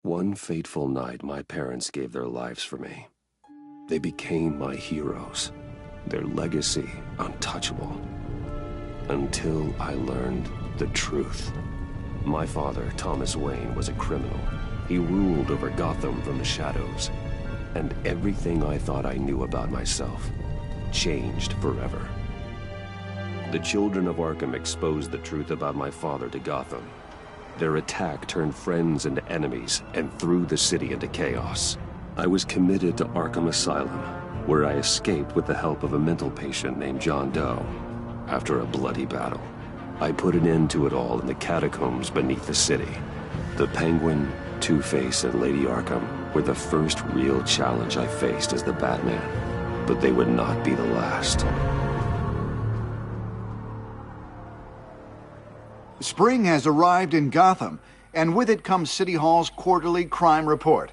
One fateful night, my parents gave their lives for me. They became my heroes, their legacy untouchable. Until I learned the truth. My father, Thomas Wayne, was a criminal. He ruled over Gotham from the shadows. And everything I thought I knew about myself changed forever. The children of Arkham exposed the truth about my father to Gotham. Their attack turned friends into enemies and threw the city into chaos. I was committed to Arkham Asylum, where I escaped with the help of a mental patient named John Doe. After a bloody battle, I put an end to it all in the catacombs beneath the city. The Penguin, Two-Face, and Lady Arkham were the first real challenge I faced as the Batman, but they would not be the last. Spring has arrived in Gotham, and with it comes City Hall's quarterly crime report.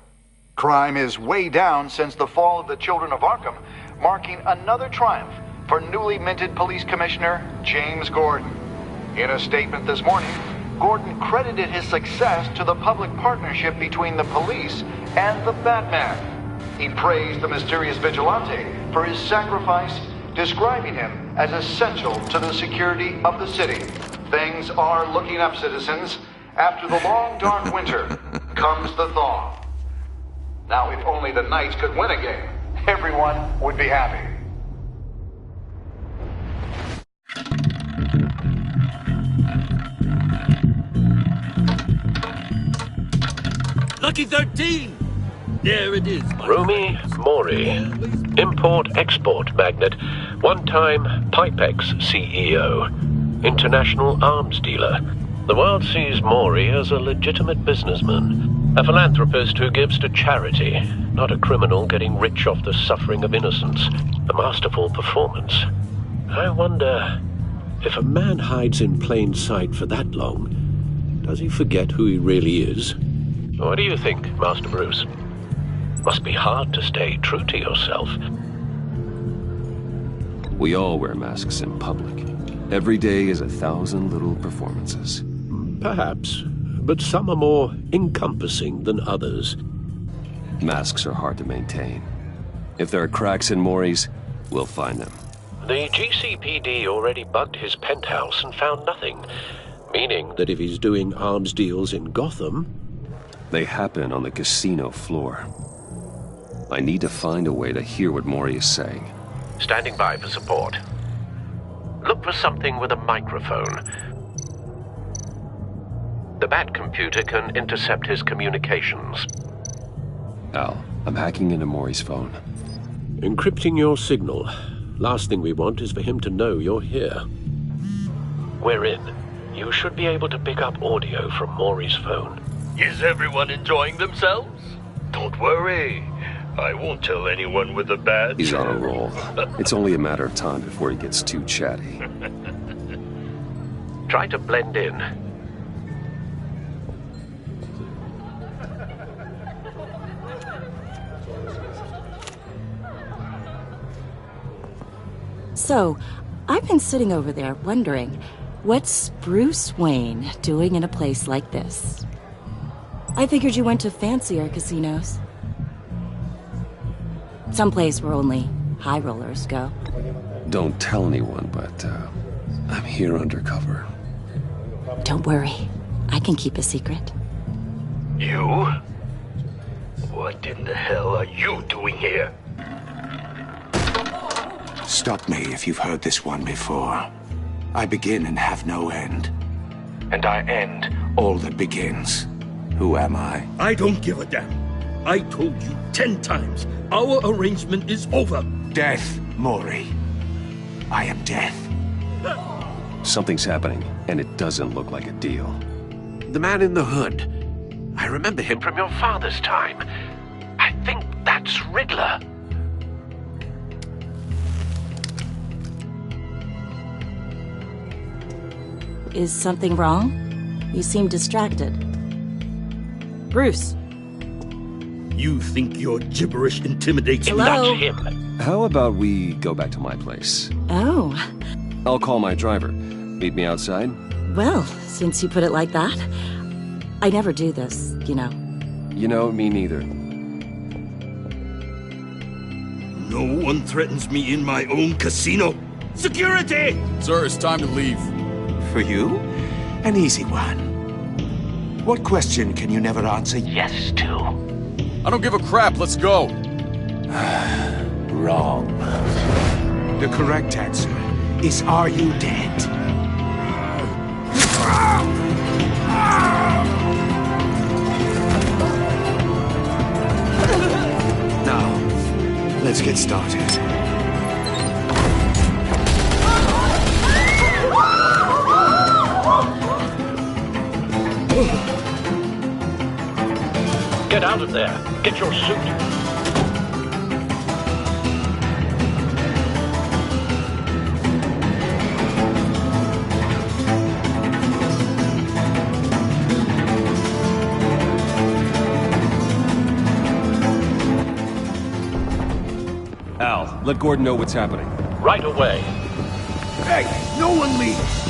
Crime is way down since the fall of the Children of Arkham, marking another triumph for newly minted Police Commissioner James Gordon. In a statement this morning, Gordon credited his success to the public partnership between the police and the Batman. He praised the mysterious vigilante for his sacrifice, describing him as essential to the security of the city. Things are looking up, citizens. After the long, dark winter comes the thaw. Now, if only the Knights could win a game, everyone would be happy. Lucky 13! There it is. Rumi Mori, import-export magnate, one-time Pipex CEO, international arms dealer. The world sees Mori as a legitimate businessman, a philanthropist who gives to charity, not a criminal getting rich off the suffering of innocence. A masterful performance. I wonder, if a man hides in plain sight for that long, does he forget who he really is? What do you think, Master Bruce? Must be hard to stay true to yourself. We all wear masks in public. Every day is 1,000 little performances. Perhaps, but some are more encompassing than others. Masks are hard to maintain. If there are cracks in Mori's, we'll find them. The GCPD already bugged his penthouse and found nothing, meaning that if he's doing arms deals in Gotham... They happen on the casino floor. I need to find a way to hear what Mori is saying. Standing by for support. Look for something with a microphone. The Bat computer can intercept his communications. Al, I'm hacking into Mori's phone. Encrypting your signal. Last thing we want is for him to know you're here. We're in. You should be able to pick up audio from Mori's phone. Is everyone enjoying themselves? Don't worry. I won't tell anyone with a badge. He's on a roll. It's only a matter of time before he gets too chatty. Try to blend in. So, I've been sitting over there wondering, what's Bruce Wayne doing in a place like this? I figured you went to fancier casinos. Someplace where only high rollers go. Don't tell anyone, but I'm here undercover. Don't worry. I can keep a secret. You? What in the hell are you doing here? Stop me if you've heard this one before. I begin and have no end. And I end all that begins. Who am I? I don't give a damn. I told you 10 times. Our arrangement is over. Death, Mori. I am death. Something's happening, and it doesn't look like a deal. The man in the hood. I remember him from your father's time. I think that's Riddler. Is something wrong? You seem distracted. Bruce. You think your gibberish intimidates me? Hello? That's him. How about we go back to my place? Oh. I'll call my driver. Meet me outside? Well, since you put it like that, I never do this, you know. You know, me neither. No one threatens me in my own casino. Security! Sir, it's time to leave. For you, an easy one. What question can you never answer yes to? I don't give a crap, let's go. Wrong. The correct answer is, are you dead? Now, let's get started. Get out of there. Get your suit. Al, let Gordon know what's happening. Right away. Hey, no one leaves!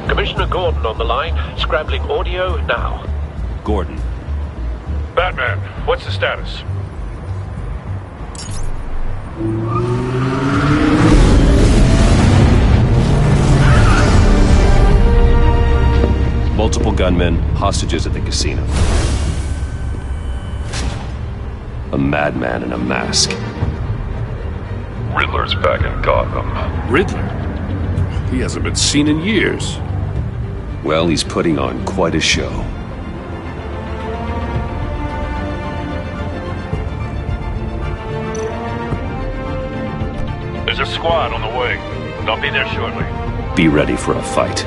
Commissioner Gordon on the line. Scrabbling audio now. Gordon. Batman, what's the status? Multiple gunmen, hostages at the casino. A madman in a mask. Riddler's back in Gotham. Riddler? He hasn't been seen in years. Well, he's putting on quite a show. There's a squad on the way. They'll be there shortly. Be ready for a fight.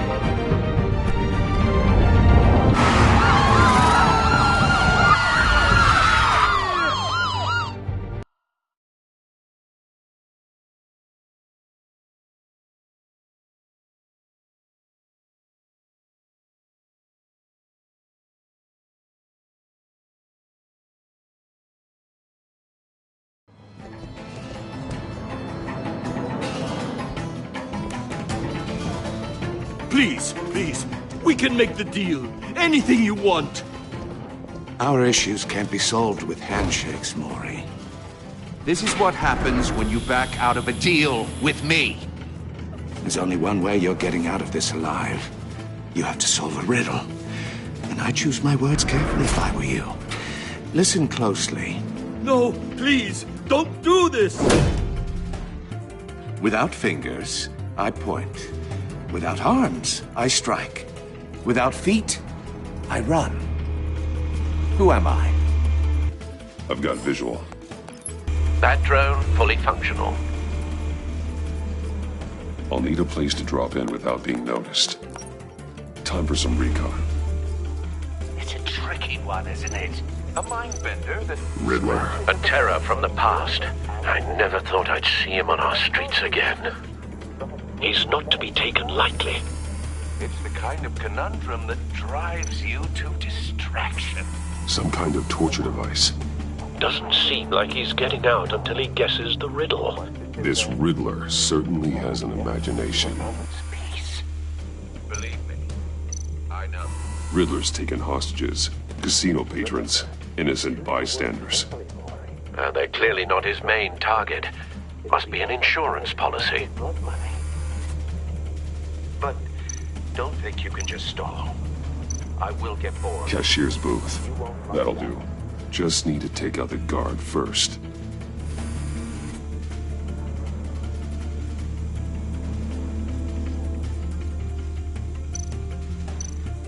Please, please, we can make the deal. Anything you want. Our issues can't be solved with handshakes, Maury. This is what happens when you back out of a deal with me. There's only one way you're getting out of this alive. You have to solve a riddle. And I choose my words carefully if I were you. Listen closely. No, please, don't do this! Without fingers, I point. Without arms, I strike. Without feet, I run. Who am I? I've got visual. That drone fully functional. I'll need a place to drop in without being noticed. Time for some recon. It's a tricky one, isn't it? A mind bender that... Riddler. A terror from the past. I never thought I'd see him on our streets again. He's not to be taken lightly. It's the kind of conundrum that drives you to distraction. Some kind of torture device. Doesn't seem like he's getting out until he guesses the riddle. This Riddler certainly has an imagination. Peace. Believe me, I know. Riddler's taken hostages, casino patrons, innocent bystanders. They're clearly not his main target. Must be an insurance policy. But don't think you can just stall. I will get bored. Cashier's booth. That'll do. Just need to take out the guard first.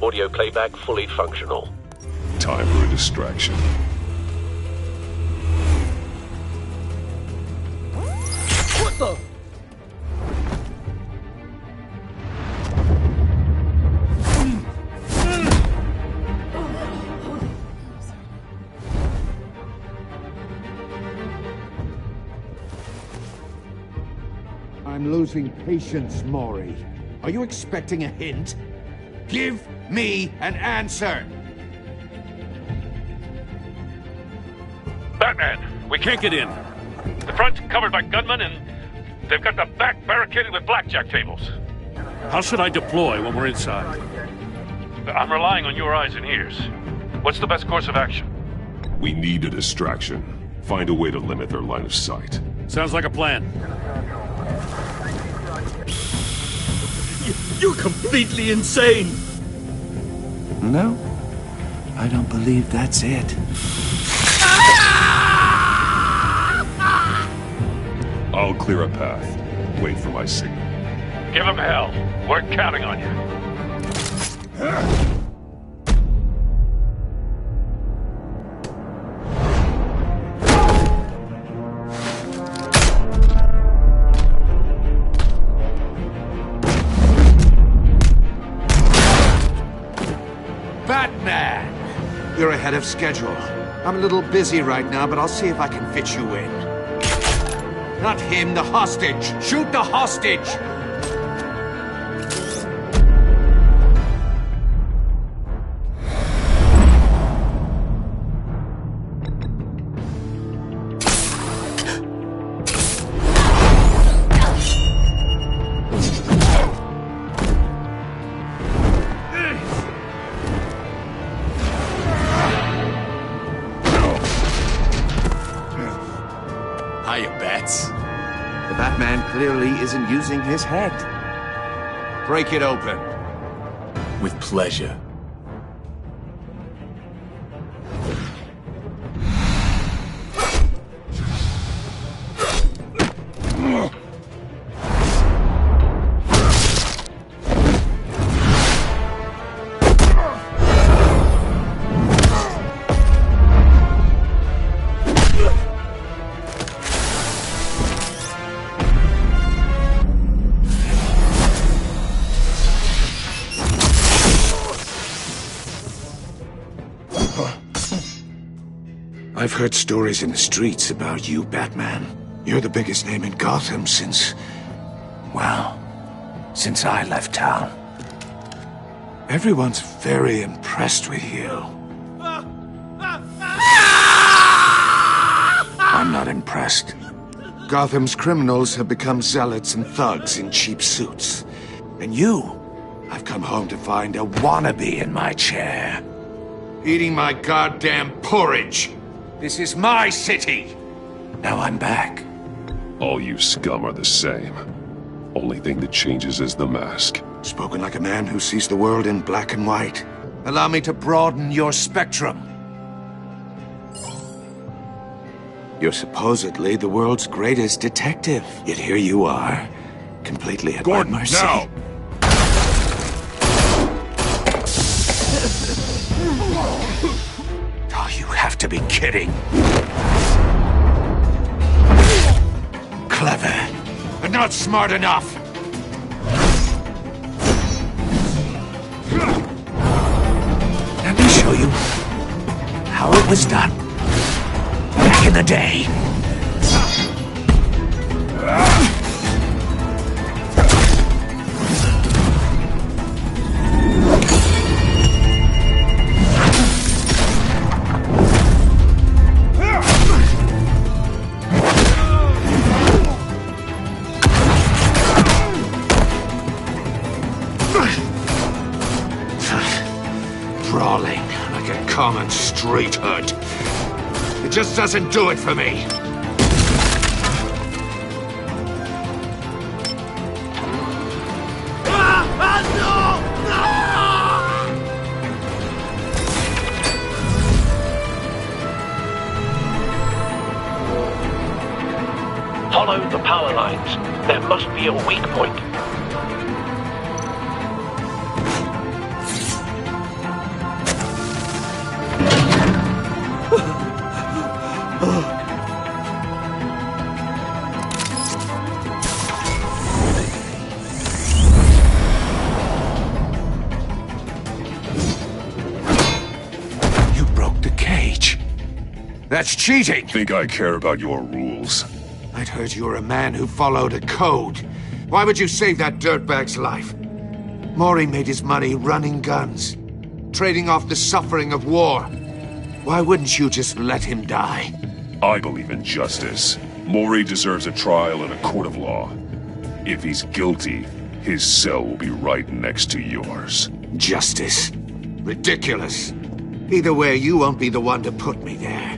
Audio playback fully functional. Time for a distraction. What the? I'm losing patience, Maury. Are you expecting a hint? Give me an answer! Batman, we can't get in. The front's covered by gunmen, and they've got the back barricaded with blackjack tables. How should I deploy when we're inside? I'm relying on your eyes and ears. What's the best course of action? We need a distraction. Find a way to limit their line of sight. Sounds like a plan. You're completely insane! No, I don't believe that's it. I'll clear a path. Wait for my signal. Give him hell. We're counting on you. Batman! You're ahead of schedule. I'm a little busy right now, but I'll see if I can fit you in. Not him, the hostage! Shoot the hostage! The Batman clearly isn't using his head. Break it open. With pleasure. I've heard stories in the streets about you, Batman. You're the biggest name in Gotham since I left town. Everyone's very impressed with you. I'm not impressed. Gotham's criminals have become zealots and thugs in cheap suits. And I've come home to find a wannabe in my chair. Eating my goddamn porridge. This is my city! Now I'm back. All you scum are the same. Only thing that changes is the mask. Spoken like a man who sees the world in black and white. Allow me to broaden your spectrum. You're supposedly the world's greatest detective. Yet here you are, completely at my mercy. Now! Oh, you have to be kidding. Clever, but not smart enough. Let me show you how it was done back in the day. Brawling like a common street hood. It just doesn't do it for me. Follow the power lines. There must be a weak point. You broke the cage. That's cheating! Think I care about your rules? I'd heard you were a man who followed a code. Why would you save that dirtbag's life? Maury made his money running guns, trading off the suffering of war. Why wouldn't you just let him die? I believe in justice. Maury deserves a trial in a court of law. If he's guilty, his cell will be right next to yours. Justice? Ridiculous. Either way, you won't be the one to put me there.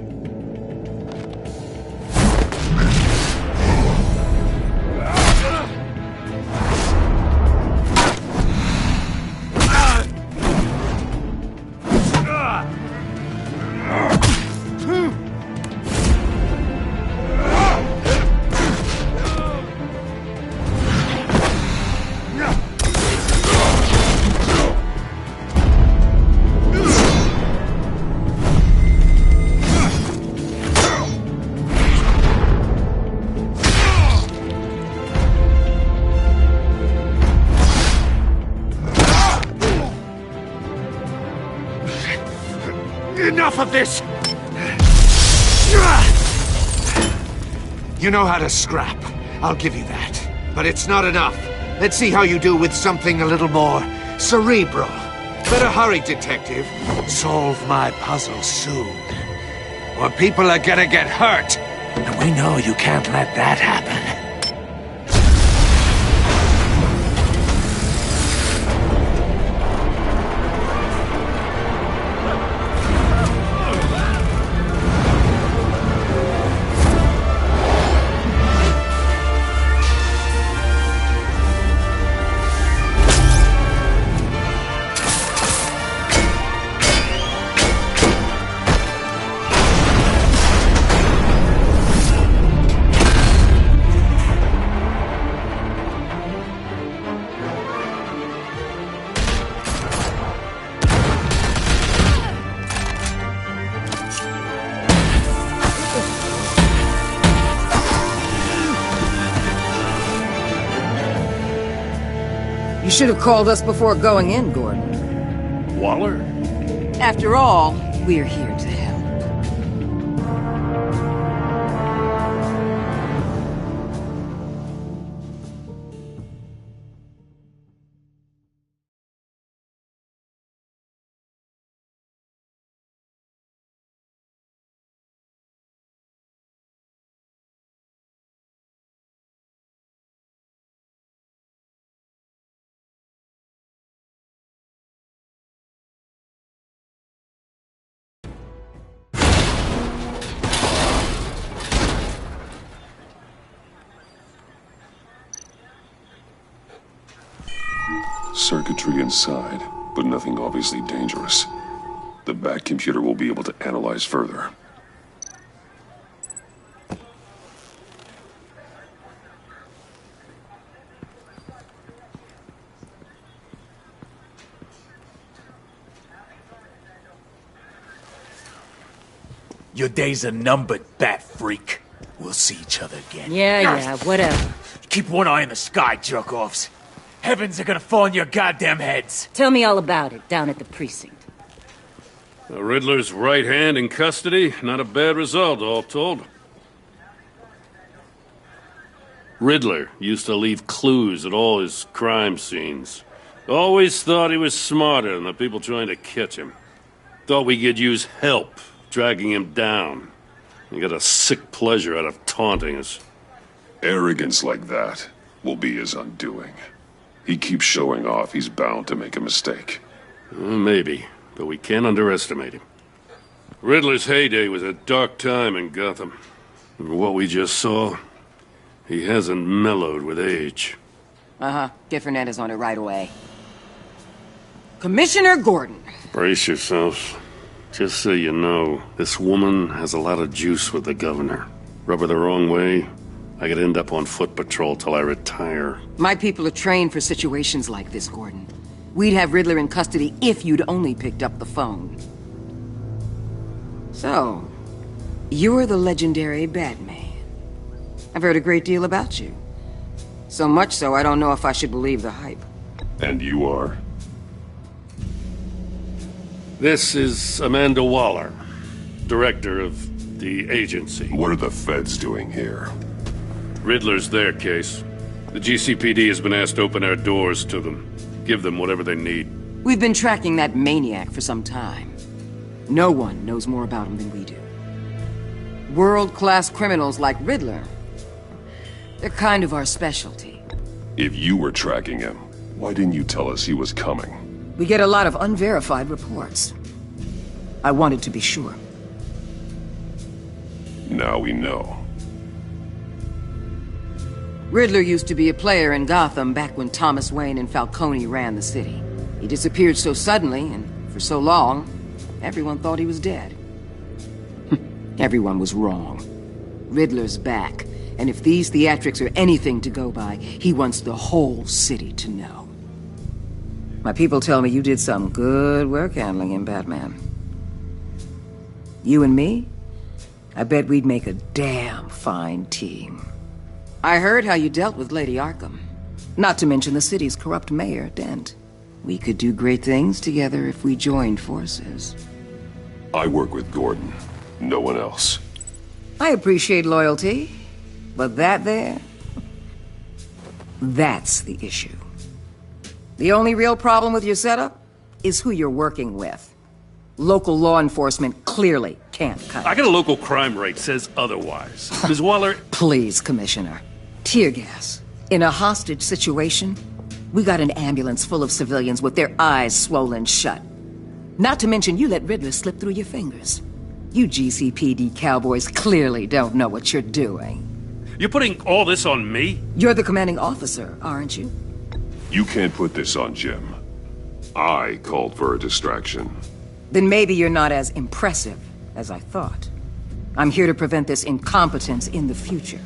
Enough of this! You know how to scrap. I'll give you that. But it's not enough. Let's see how you do with something a little more cerebral. Better hurry, detective. Solve my puzzle soon. Or people are gonna get hurt. And we know you can't let that happen. You should have called us before going in, Gordon. Waller? After all, we're here to help. Circuitry inside, but nothing obviously dangerous. The back computer will be able to analyze further. Your days are numbered, bat freak. We'll see each other again. Yeah, whatever. Keep one eye in the sky, jerk-offs. Heavens are gonna fall on your goddamn heads. Tell me all about it down at the precinct. The Riddler's right hand in custody. Not a bad result, all told. Riddler used to leave clues at all his crime scenes. Always thought he was smarter than the people trying to catch him. Thought we could use help dragging him down. He got a sick pleasure out of taunting us. Arrogance like that will be his undoing. He keeps showing off, he's bound to make a mistake. Maybe, but we can't underestimate him. Riddler's heyday was a dark time in Gotham. And what we just saw, he hasn't mellowed with age. Get Fernandez on it right away. Commissioner Gordon. Brace yourselves. Just so you know, this woman has a lot of juice with the governor. Rub her the wrong way, I could end up on foot patrol till I retire. My people are trained for situations like this, Gordon. We'd have Riddler in custody if you'd only picked up the phone. So, you're the legendary Batman. I've heard a great deal about you. So much so, I don't know if I should believe the hype. And you are? This is Amanda Waller, director of the agency. What are the feds doing here? Riddler's their case. The GCPD has been asked to open our doors to them. Give them whatever they need. We've been tracking that maniac for some time. No one knows more about him than we do. World-class criminals like Riddler. They're kind of our specialty. If you were tracking him, why didn't you tell us he was coming? We get a lot of unverified reports. I wanted to be sure. Now we know. Riddler used to be a player in Gotham back when Thomas Wayne and Falcone ran the city. He disappeared so suddenly and for so long, everyone thought he was dead. Everyone was wrong. Riddler's back, and if these theatrics are anything to go by, he wants the whole city to know. My people tell me you did some good work handling him, Batman. You and me? I bet we'd make a damn fine team. I heard how you dealt with Lady Arkham. Not to mention the city's corrupt mayor, Dent. We could do great things together if we joined forces. I work with Gordon. No one else. I appreciate loyalty, but that there... that's the issue. The only real problem with your setup is who you're working with. Local law enforcement clearly can't cut it. I got a local crime rate says otherwise. Ms. Waller... Please, Commissioner. Tear gas. In a hostage situation, we got an ambulance full of civilians with their eyes swollen shut. Not to mention you let Riddler slip through your fingers. You GCPD cowboys clearly don't know what you're doing. You're putting all this on me? You're the commanding officer, aren't you? You can't put this on Jim. I called for a distraction. Then maybe you're not as impressive as I thought. I'm here to prevent this incompetence in the future.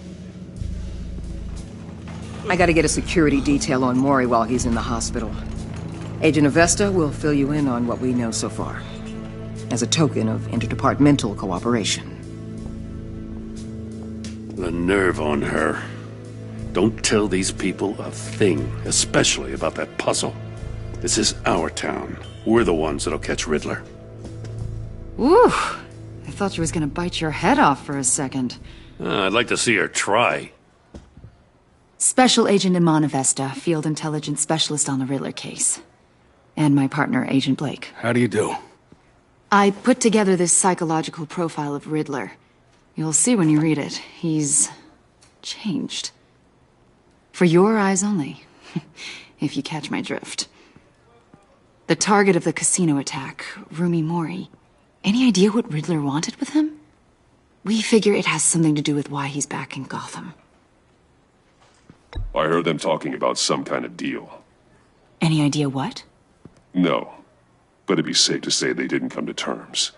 I gotta get a security detail on Mori while he's in the hospital. Agent Avesta will fill you in on what we know so far, as a token of interdepartmental cooperation. The nerve on her. Don't tell these people a thing, especially about that puzzle. This is our town. We're the ones that'll catch Riddler. Ooh, I thought she was gonna bite your head off for a second. I'd like to see her try. Special Agent Iman Avesta, Field Intelligence Specialist on the Riddler case. And my partner, Agent Blake. How do you do? I put together this psychological profile of Riddler. You'll see when you read it. He's... changed. For your eyes only, if you catch my drift. The target of the casino attack, Rumi Mori. Any idea what Riddler wanted with him? We figure it has something to do with why he's back in Gotham. I heard them talking about some kind of deal. Any idea what? No, but it'd be safe to say they didn't come to terms.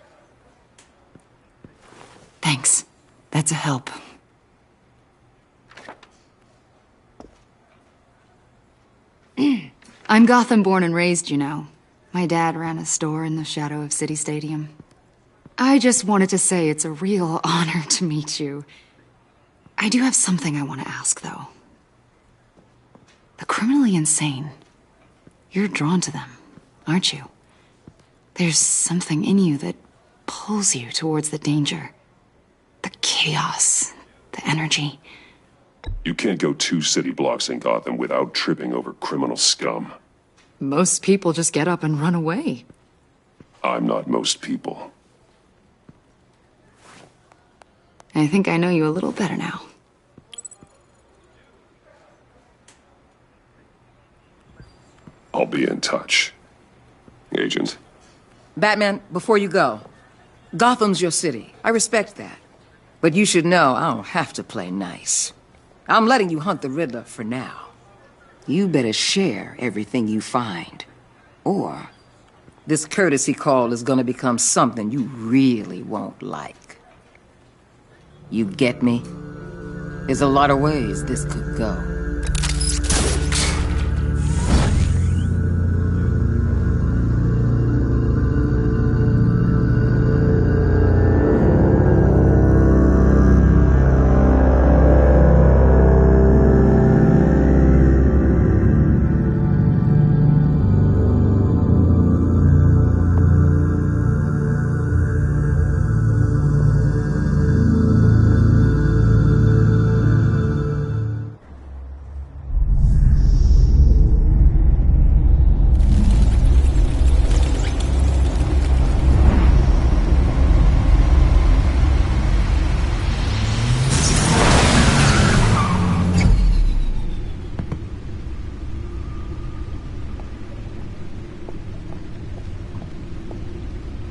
Thanks. That's a help. I'm Gotham born and raised, you know. My dad ran a store in the shadow of City Stadium. I just wanted to say it's a real honor to meet you. I do have something I want to ask, though. The criminally insane. You're drawn to them, aren't you? There's something in you that pulls you towards the danger. The chaos, the energy. You can't go 2 city blocks in Gotham without tripping over criminal scum. Most people just get up and run away. I'm not most people. I think I know you a little better now. I'll be in touch. Agent. Batman, before you go, Gotham's your city. I respect that. But you should know I don't have to play nice. I'm letting you hunt the Riddler for now. You better share everything you find. Or this courtesy call is gonna become something you really won't like. You get me? There's a lot of ways this could go.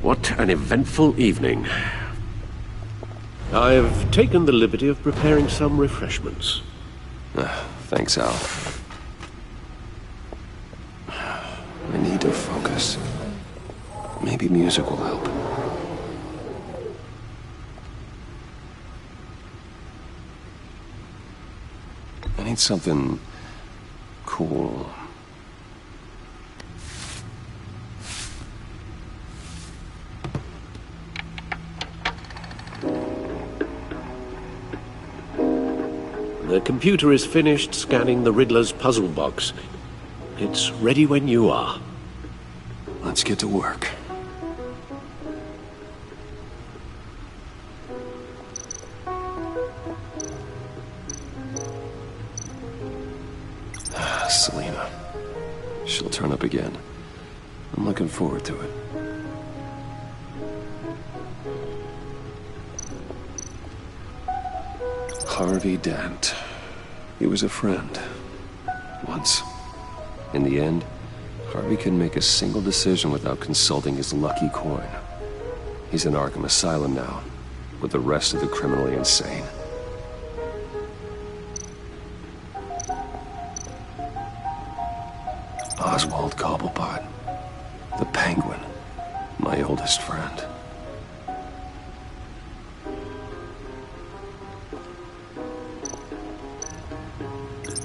What an eventful evening. I've taken the liberty of preparing some refreshments. Thanks, Al. I need to focus. Maybe music will help. I need something cool. The computer is finished scanning the Riddler's puzzle box. It's ready when you are. Let's get to work. Selena. She'll turn up again. I'm looking forward to it. Harvey Dent. He was a friend. Once. In the end, Harvey couldn't make a single decision without consulting his lucky coin. He's in Arkham Asylum now, with the rest of the criminally insane. Oswald Cobblepot. The Penguin. My oldest friend.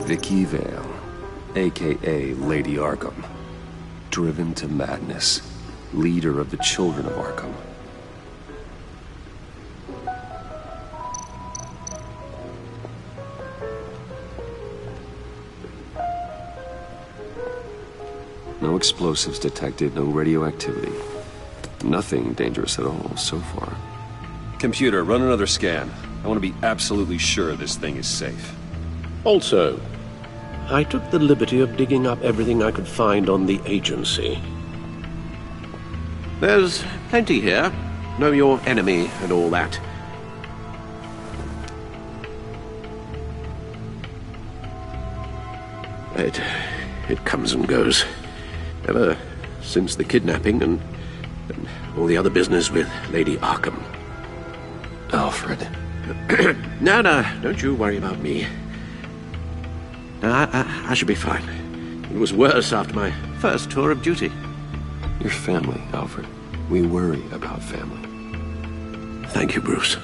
Vicky Vale, a.k.a. Lady Arkham. Driven to madness. Leader of the Children of Arkham. No explosives detected, no radioactivity. Nothing dangerous at all so far. Computer, run another scan. I want to be absolutely sure this thing is safe. Also, I took the liberty of digging up everything I could find on the agency. There's plenty here. Know your enemy and all that. It comes and goes. Ever since the kidnapping and all the other business with Lady Arkham. Alfred. No, don't you worry about me. I should be fine. It was worse after my first tour of duty. Your family, Alfred. We worry about family. Thank you, Bruce.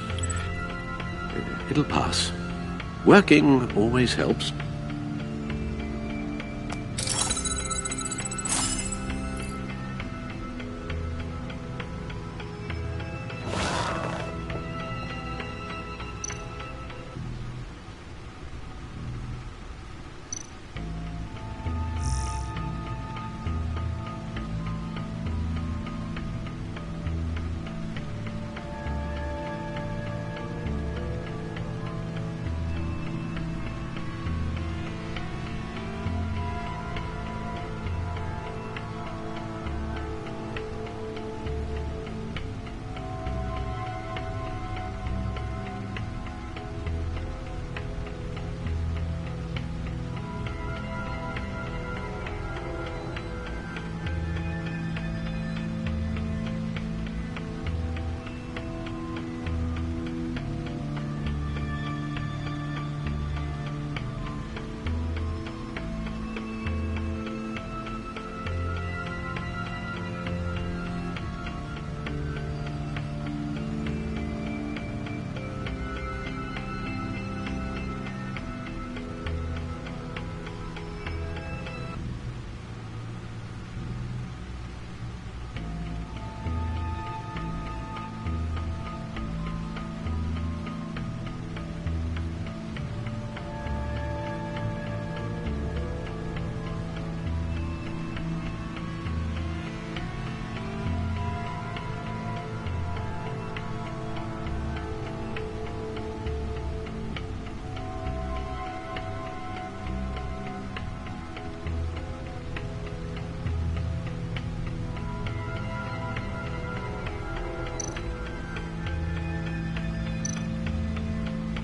It'll pass. Working always helps.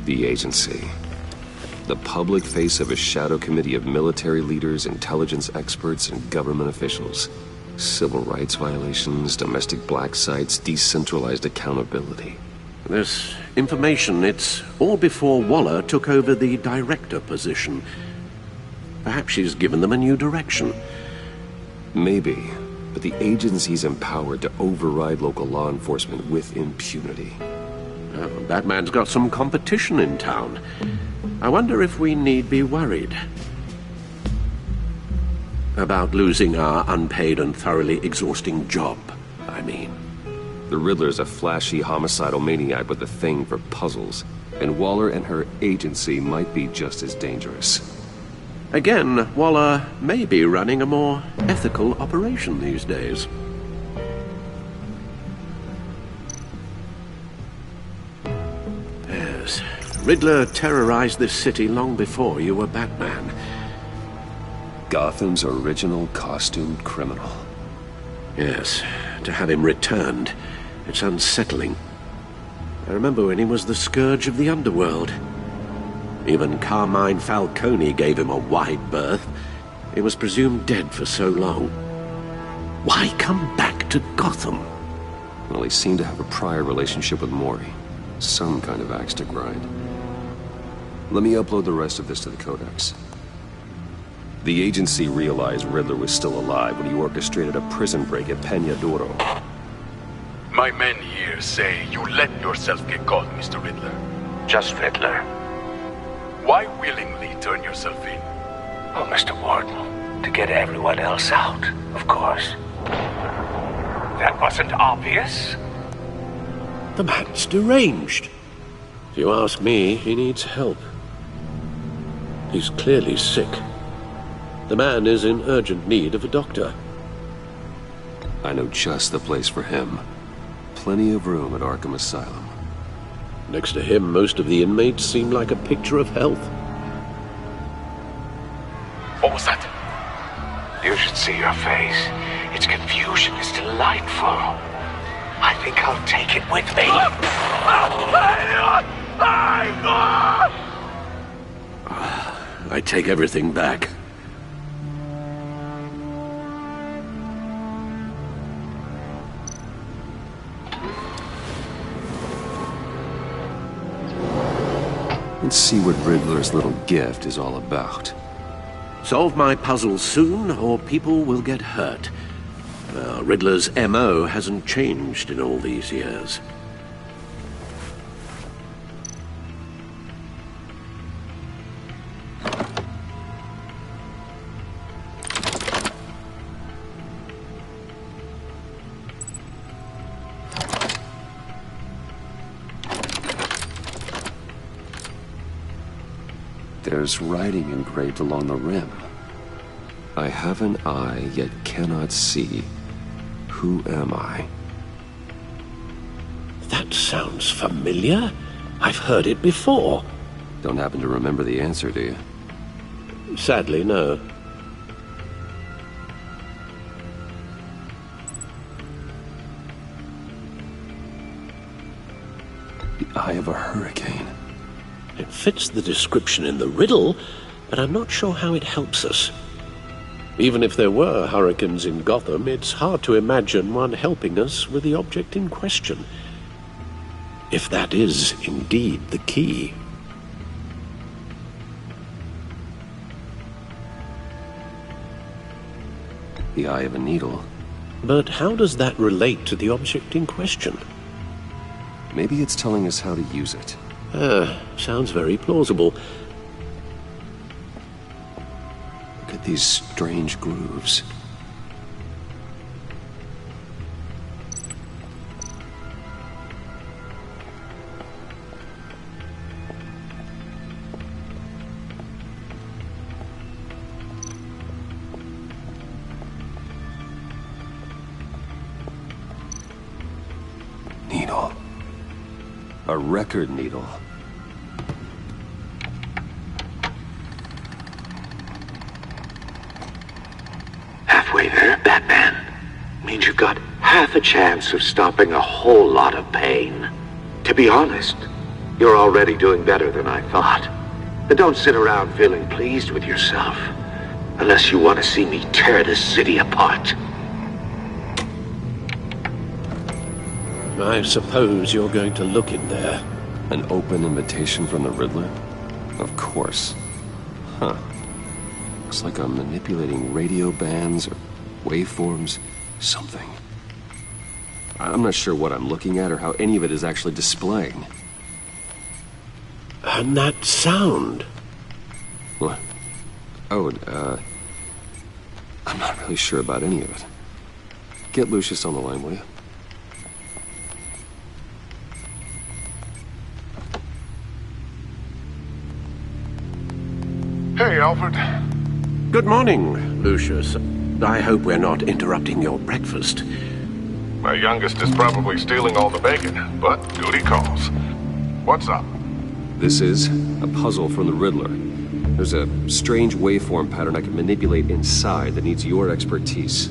The agency. The public face of a shadow committee of military leaders, intelligence experts, and government officials. Civil rights violations, domestic black sites, decentralized accountability. This information, it's all before Waller took over the director position. Perhaps she's given them a new direction. Maybe, but the agency's empowered to override local law enforcement with impunity. Batman's got some competition in town. I wonder if we need be worried about losing our unpaid and thoroughly exhausting job, I mean. The Riddler's a flashy homicidal maniac with a thing for puzzles, and Waller and her agency might be just as dangerous. Again, Waller may be running a more ethical operation these days. Yes, Riddler terrorized this city long before you were Batman. Gotham's original costumed criminal. Yes, to have him returned, it's unsettling. I remember when he was the scourge of the underworld. Even Carmine Falcone gave him a wide berth. He was presumed dead for so long. Why come back to Gotham? Well, he seemed to have a prior relationship with Mori. Some kind of axe to grind. Let me upload the rest of this to the Codex. The agency realized Riddler was still alive when he orchestrated a prison break at Peña Duro. My men here say you let yourself get caught, Mr. Riddler. Just Riddler. Why willingly turn yourself in? Oh, Mr. Warden, to get everyone else out, of course. That wasn't obvious? The man's deranged. If you ask me, he needs help. He's clearly sick. The man is in urgent need of a doctor. I know just the place for him. Plenty of room at Arkham Asylum. Next to him, most of the inmates seem like a picture of health. What was that? You should see your face. Its confusion is delightful. I think I'll take it with me. I take everything back. Let's see what Riddler's little gift is all about. Solve my puzzle soon, or people will get hurt. Riddler's M.O. hasn't changed in all these years. There's writing engraved along the rim. I have an eye, yet cannot see. Who am I? That sounds familiar. I've heard it before. Don't happen to remember the answer, do you? Sadly, no. The eye of a hurricane. It fits the description in the riddle, but I'm not sure how it helps us. Even if there were hurricanes in Gotham, it's hard to imagine one helping us with the object in question. If that is indeed the key. The eye of a needle. But how does that relate to the object in question? Maybe it's telling us how to use it. Sounds very plausible. Look at these strange grooves. Needle. A record needle. Halfway there, Batman. Means you've got half a chance of stopping a whole lot of pain. To be honest, you're already doing better than I thought. But don't sit around feeling pleased with yourself. Unless you want to see me tear this city apart. I suppose you're going to look in there. An open invitation from the Riddler? Of course. Huh. Looks like I'm manipulating radio bands or waveforms, something. I'm not sure what I'm looking at or how any of it is actually displaying. And that sound? What? Oh, I'm not really sure about any of it. Get Lucius on the line, will you? Hey, Alfred. Good morning, Lucius. I hope we're not interrupting your breakfast. My youngest is probably stealing all the bacon, but duty calls. What's up? This is a puzzle from the Riddler. There's a strange waveform pattern I can manipulate inside that needs your expertise.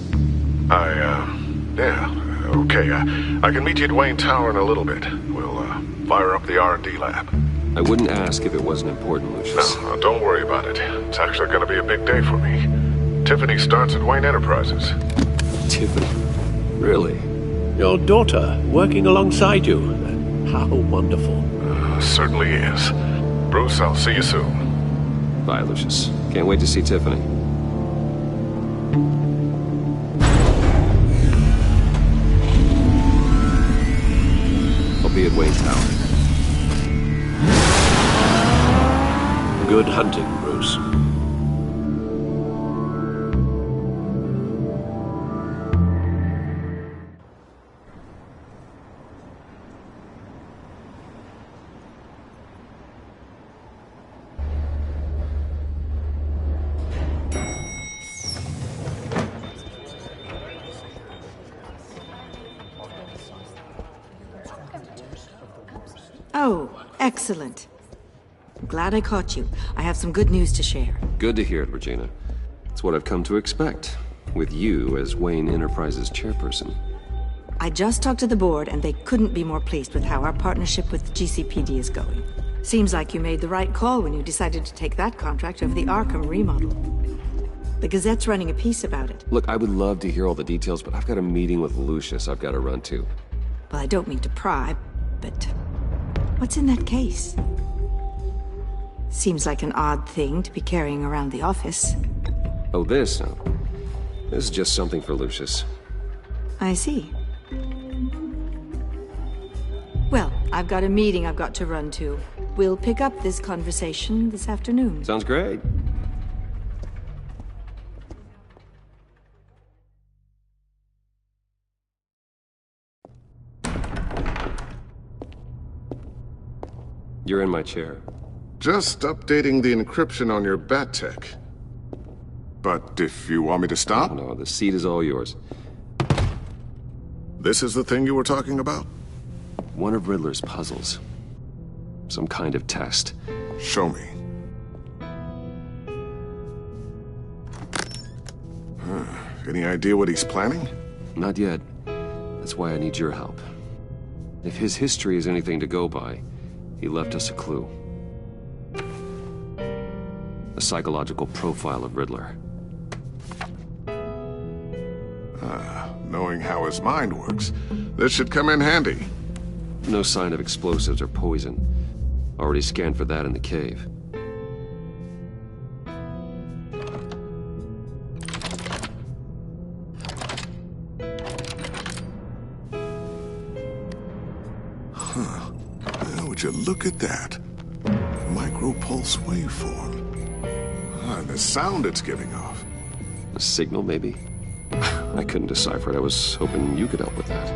Yeah, okay. I can meet you at Wayne Tower in a little bit. We'll, fire up the R&D lab. I wouldn't ask if it wasn't important, Lucius. No, don't worry about it. It's actually gonna be a big day for me. Tiffany starts at Wayne Enterprises. Tiffany? Really? Your daughter, working alongside you. How wonderful. Certainly is. Bruce, I'll see you soon. Bye, Lucius. Can't wait to see Tiffany. I'll be at Wayne Tower. Good hunting, Bruce. Oh, excellent. I'm glad I caught you. I have some good news to share. Good to hear it, Regina. It's what I've come to expect, with you as Wayne Enterprises chairperson. I just talked to the board, and they couldn't be more pleased with how our partnership with GCPD is going. Seems like you made the right call when you decided to take that contract over the Arkham remodel. The Gazette's running a piece about it. Look, I would love to hear all the details, but I've got a meeting with Lucius I've got to run to. Well, I don't mean to pry, but what's in that case? Seems like an odd thing to be carrying around the office. Oh, this? No. This is just something for Lucius. I see. Well, I've got a meeting I've got to run to. We'll pick up this conversation this afternoon. Sounds great. You're in my chair. Just updating the encryption on your bat tech. But if you want me to stop? No, the seat is all yours. This is the thing you were talking about? One of Riddler's puzzles. Some kind of test. Show me. Any idea what he's planning? Not yet. That's why I need your help. If his history is anything to go by, he left us a clue. A psychological profile of Riddler. Knowing how his mind works, this should come in handy. No sign of explosives or poison. Already scanned for that in the cave. Huh. Now, would you look at that? Micropulse waveform. And the sound it's giving off. A signal, maybe? I couldn't decipher it. I was hoping you could help with that.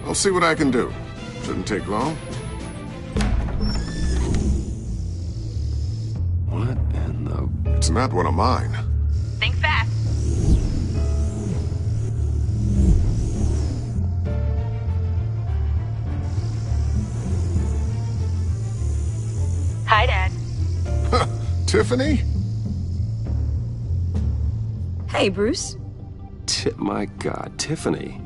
I'll see what I can do. Shouldn't take long. What in the... It's not one of mine. Think fast. Hi, Dad. Tiffany? Hey, Bruce. My God, Tiffany.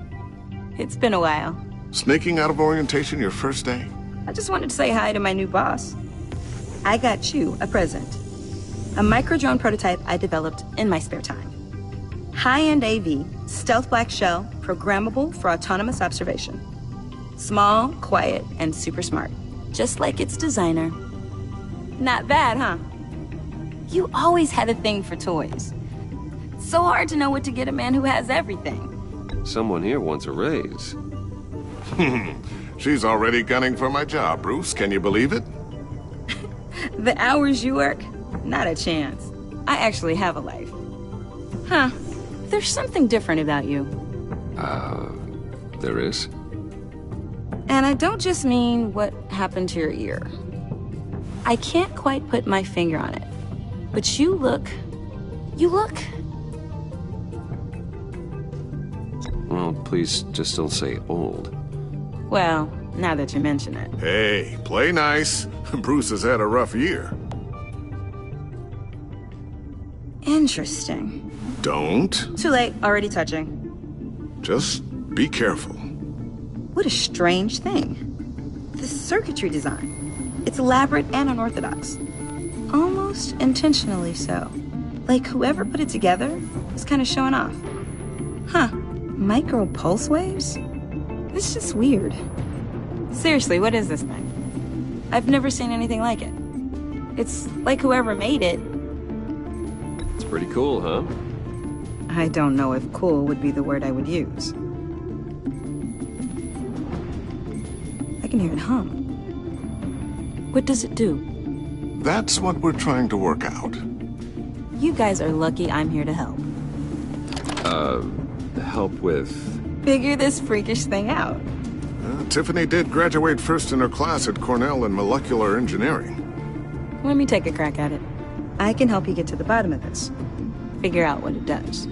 It's been a while. Sneaking out of orientation your first day? I just wanted to say hi to my new boss. I got you a present. A micro-drone prototype I developed in my spare time. High-end AV, stealth black shell, programmable for autonomous observation. Small, quiet, and super smart. Just like its designer. Not bad, huh? You always had a thing for toys. So hard to know what to get a man who has everything. Someone here wants a raise. She's already gunning for my job, Bruce. Can you believe it? The hours you work? Not a chance. I actually have a life. Huh. There's something different about you. There is? And I don't just mean what happened to your ear. I can't quite put my finger on it. But you look... Well, please just don't say old. Well, now that you mention it. Hey, play nice. Bruce has had a rough year. Interesting. Don't. Too late, already touching. Just be careful. What a strange thing. The circuitry design. It's elaborate and unorthodox. Almost intentionally so. Like whoever put it together was kind of showing off. Huh. Micro pulse waves? It's just weird. Seriously, what is this thing? I've never seen anything like it. It's like whoever made it. It's pretty cool, huh? I don't know if cool would be the word I would use. I can hear it hum. What does it do? That's what we're trying to work out. You guys are lucky I'm here to help. Help with... Figure this freakish thing out. Tiffany did graduate first in her class at Cornell in molecular engineering. Let me take a crack at it. I can help you get to the bottom of this. Figure out what it does.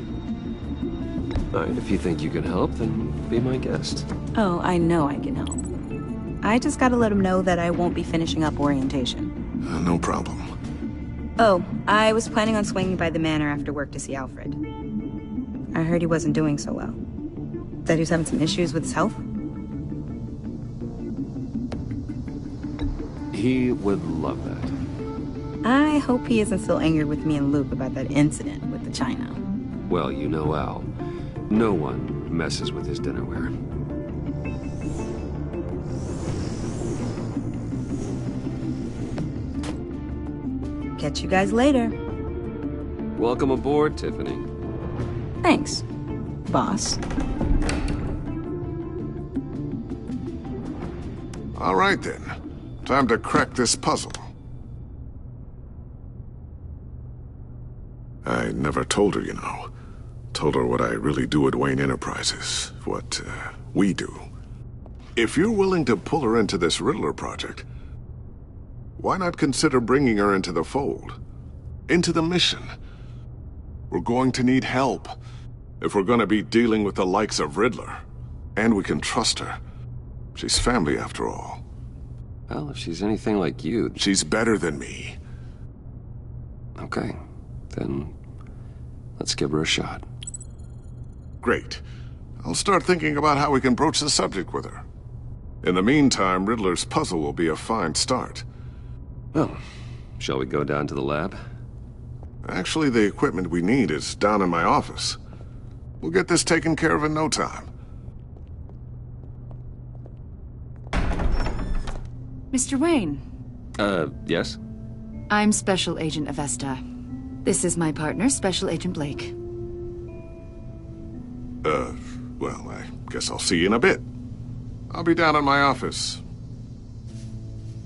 All right, if you think you can help, then be my guest. Oh, I know I can help. I just gotta let him know that I won't be finishing up orientation. No problem. Oh, I was planning on swinging by the manor after work to see Alfred. I heard he wasn't doing so well. That he was having some issues with his health? He would love that. I hope he isn't still angered with me and Luke about that incident with the china. Well, you know Al. No one messes with his dinnerware. Catch you guys later. Welcome aboard, Tiffany. Thanks, boss. All right, then. Time to crack this puzzle. I never told her, you know. Told her what I really do at Wayne Enterprises. What, we do. If you're willing to pull her into this Riddler project, why not consider bringing her into the fold? Into the mission? We're going to need help if we're going to be dealing with the likes of Riddler. And we can trust her. She's family, after all. Well, if she's anything like you... She's better than me. Okay. Then let's give her a shot. Great. I'll start thinking about how we can broach the subject with her. In the meantime, Riddler's puzzle will be a fine start. Well, shall we go down to the lab? Actually, the equipment we need is down in my office. We'll get this taken care of in no time. Mr. Wayne. Yes? I'm Special Agent Avesta. This is my partner, Special Agent Blake. Well, I guess I'll see you in a bit. I'll be down in my office.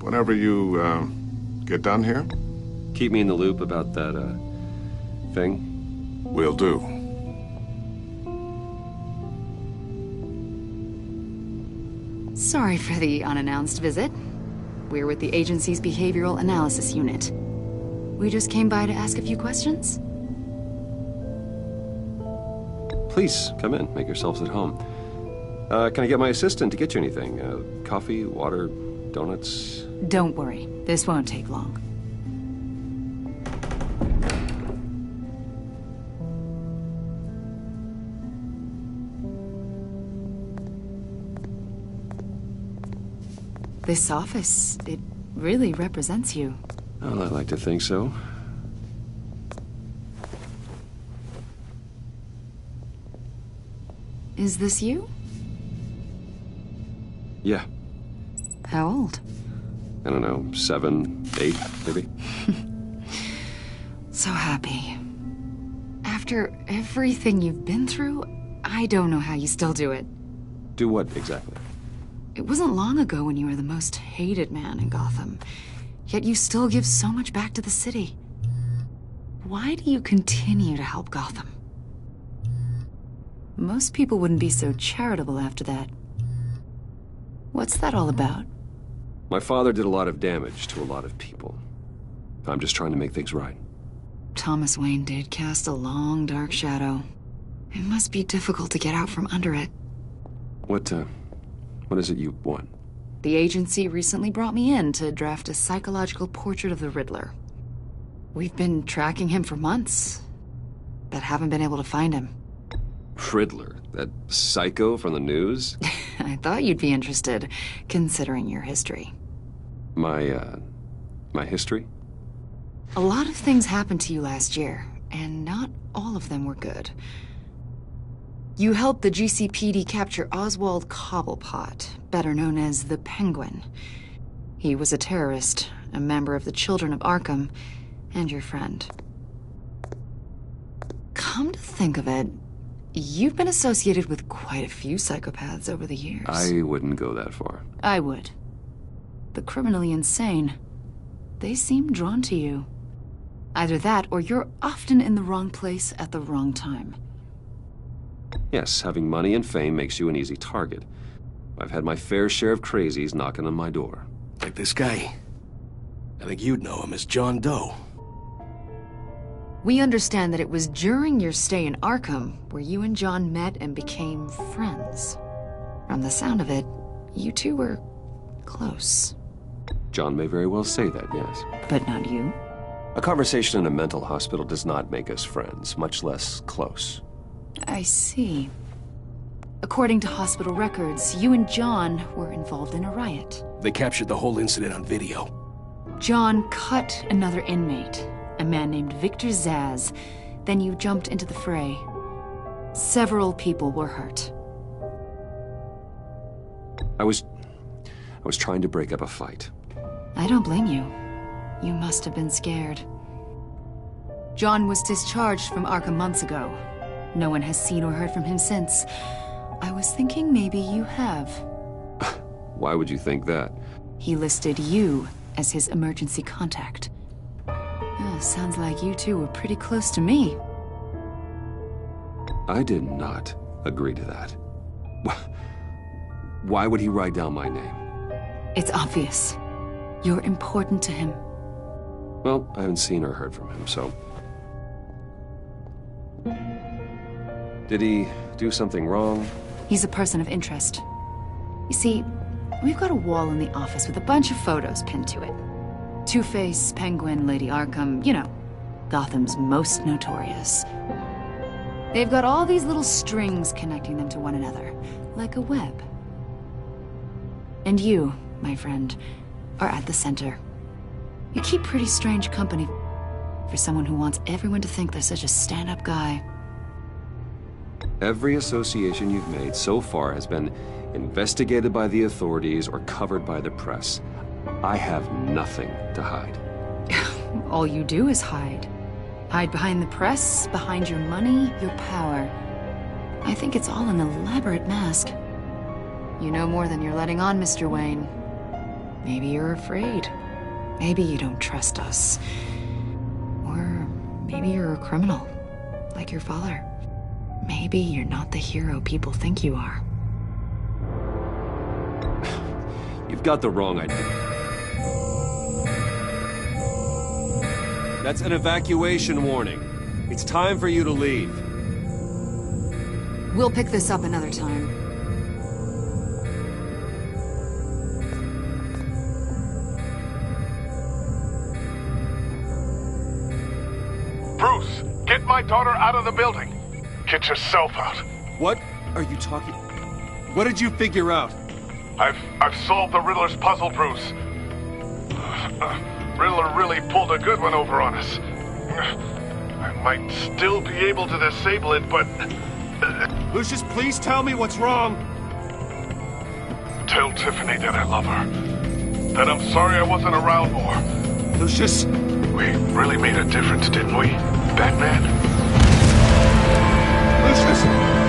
Whenever you, get done here? Keep me in the loop about that, thing? Will do. Sorry for the unannounced visit. We're with the agency's Behavioral Analysis Unit. We just came by to ask a few questions. Please, come in. Make yourselves at home. Can I get my assistant to get you anything? Coffee, water, donuts? Don't worry. This won't take long. This office, it really represents you. Well, I like to think so. Is this you? Yeah. How old? I don't know, 7, 8, maybe? So happy. After everything you've been through, I don't know how you still do it. Do what, exactly? It wasn't long ago when you were the most hated man in Gotham, yet you still give so much back to the city. Why do you continue to help Gotham? Most people wouldn't be so charitable after that. What's that all about? My father did a lot of damage to a lot of people. I'm just trying to make things right. Thomas Wayne did cast a long, dark shadow. It must be difficult to get out from under it. What is it you want? The agency recently brought me in to draft a psychological portrait of the Riddler. We've been tracking him for months, but haven't been able to find him. Riddler? That psycho from the news? I thought you'd be interested, considering your history. My history? A lot of things happened to you last year, and not all of them were good. You helped the GCPD capture Oswald Cobblepot, better known as the Penguin. He was a terrorist, a member of the Children of Arkham, and your friend. Come to think of it, you've been associated with quite a few psychopaths over the years. I wouldn't go that far. I would. The criminally insane. They seem drawn to you. Either that, or you're often in the wrong place at the wrong time. Yes, having money and fame makes you an easy target. I've had my fair share of crazies knocking on my door. Like this guy. I think you'd know him as John Doe. We understand that it was during your stay in Arkham where you and John met and became friends. From the sound of it, you two were close. John may very well say that, yes. But not you? A conversation in a mental hospital does not make us friends, much less close. I see. According to hospital records, you and John were involved in a riot. They captured the whole incident on video. John cut another inmate, a man named Victor Zsasz. Then you jumped into the fray. Several people were hurt. I was trying to break up a fight. I don't blame you. You must have been scared. John was discharged from Arkham months ago. No one has seen or heard from him since. I was thinking maybe you have. Why would you think that? He listed you as his emergency contact. Sounds like you two were pretty close to me. I did not agree to that. Why would he write down my name? It's obvious. You're important to him. Well, I haven't seen or heard from him, so... Did he do something wrong? He's a person of interest. You see, we've got a wall in the office with a bunch of photos pinned to it. Two-Face, Penguin, Lady Arkham, you know, Gotham's most notorious. They've got all these little strings connecting them to one another, like a web. And you, my friend, are at the center. You keep pretty strange company for someone who wants everyone to think they're such a stand-up guy. Every association you've made so far has been investigated by the authorities or covered by the press. I have nothing to hide. All you do is hide. Hide behind the press, behind your money, your power. I think it's all an elaborate mask. You know more than you're letting on, Mr. Wayne. Maybe you're afraid. Maybe you don't trust us. Or maybe you're a criminal, like your father. Maybe you're not the hero people think you are. You've got the wrong idea. That's an evacuation warning. It's time for you to leave. We'll pick this up another time. Bruce, get my daughter out of the building. Get yourself out. What are you talking? What did you figure out? I've solved the Riddler's puzzle, Bruce. Riddler really pulled a good one over on us. I might still be able to disable it, but... Lucius, please tell me what's wrong. Tell tell Tiffany that I love her. That I'm sorry I wasn't around more. Lucius? We really made a difference, didn't we, Batman? Lucius!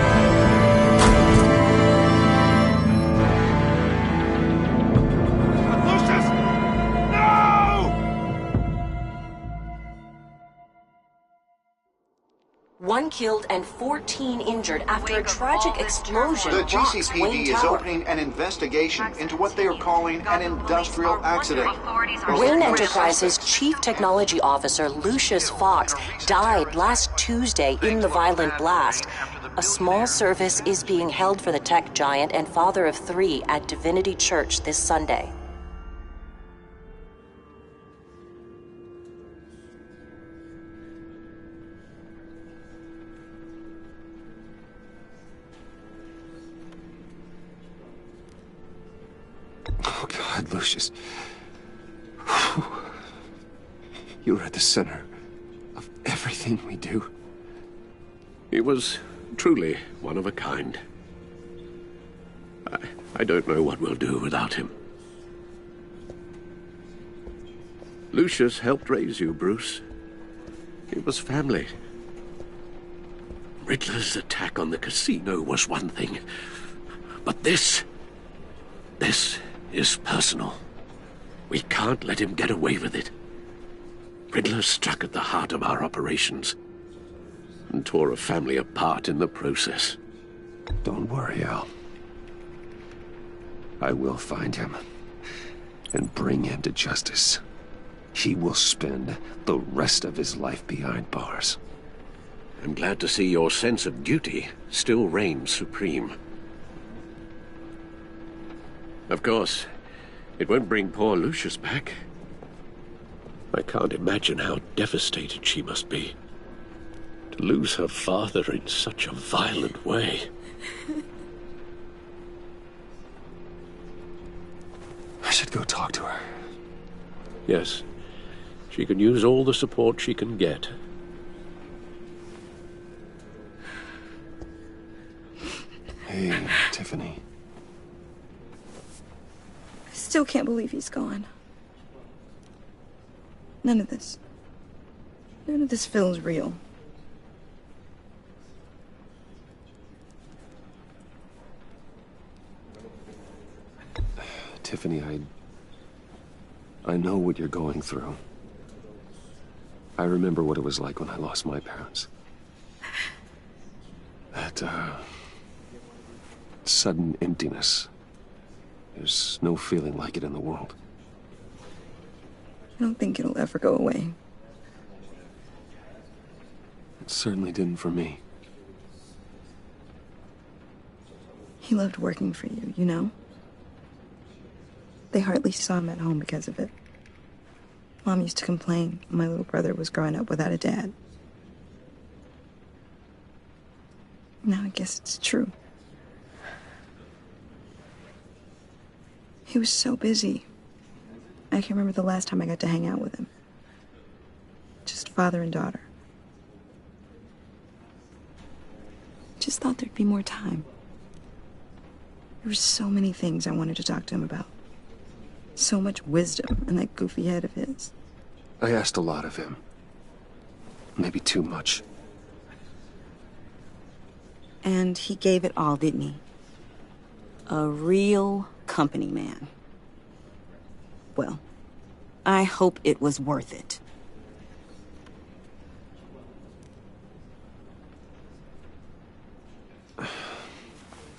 One killed and 14 injured after a tragic explosion. The rocks GCPD Wayne is Tower. opening an investigation into what they are calling an industrial accident. Wayne Enterprises' Chief Technology Officer Lucius Fox died last Tuesday in the violent blast. A small service is being held for the tech giant and father of 3 at Divinity Church this Sunday. Oh, God, Lucius. You were at the center of everything we do. He was truly one of a kind. I don't know what we'll do without him. Lucius helped raise you, Bruce. It was family. Riddler's attack on the casino was one thing, but this is personal. We can't let him get away with it. Riddler struck at the heart of our operations and tore a family apart in the process. Don't worry, Al. I will find him and bring him to justice. He will spend the rest of his life behind bars. I'm glad to see your sense of duty still reigns supreme. Of course, it won't bring poor Lucius back. I can't imagine how devastated she must be to lose her father in such a violent way. I should go talk to her. Yes, she can use all the support she can get. Hey, Tiffany. I still can't believe he's gone. None of this feels real. Tiffany, I know what you're going through. I remember what it was like when I lost my parents. That, sudden emptiness. There's no feeling like it in the world. I don't think it'll ever go away. It certainly didn't for me. He loved working for you, you know? They hardly saw him at home because of it. Mom used to complain my little brother was growing up without a dad. Now I guess it's true. He was so busy. I can't remember the last time I got to hang out with him. Just father and daughter. Just thought there'd be more time. There were so many things I wanted to talk to him about. So much wisdom in that goofy head of his. I asked a lot of him. Maybe too much. And he gave it all, didn't he? A real company man. Well, I hope it was worth it.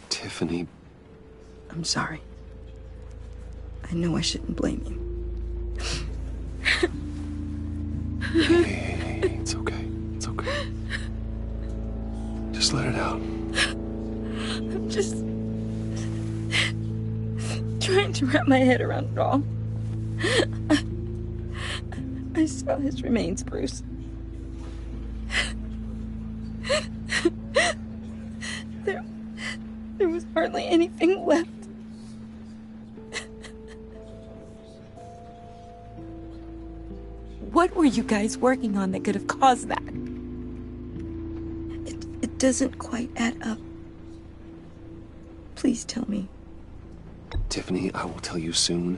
Tiffany. I'm sorry. I know I shouldn't blame you. Hey, it's okay. It's okay. Just let it out. I'm just trying to wrap my head around it all. I saw his remains, Bruce. There was hardly anything left. What were you guys working on that could have caused that? It doesn't quite add up. Please tell me. Tiffany, I will tell you soon.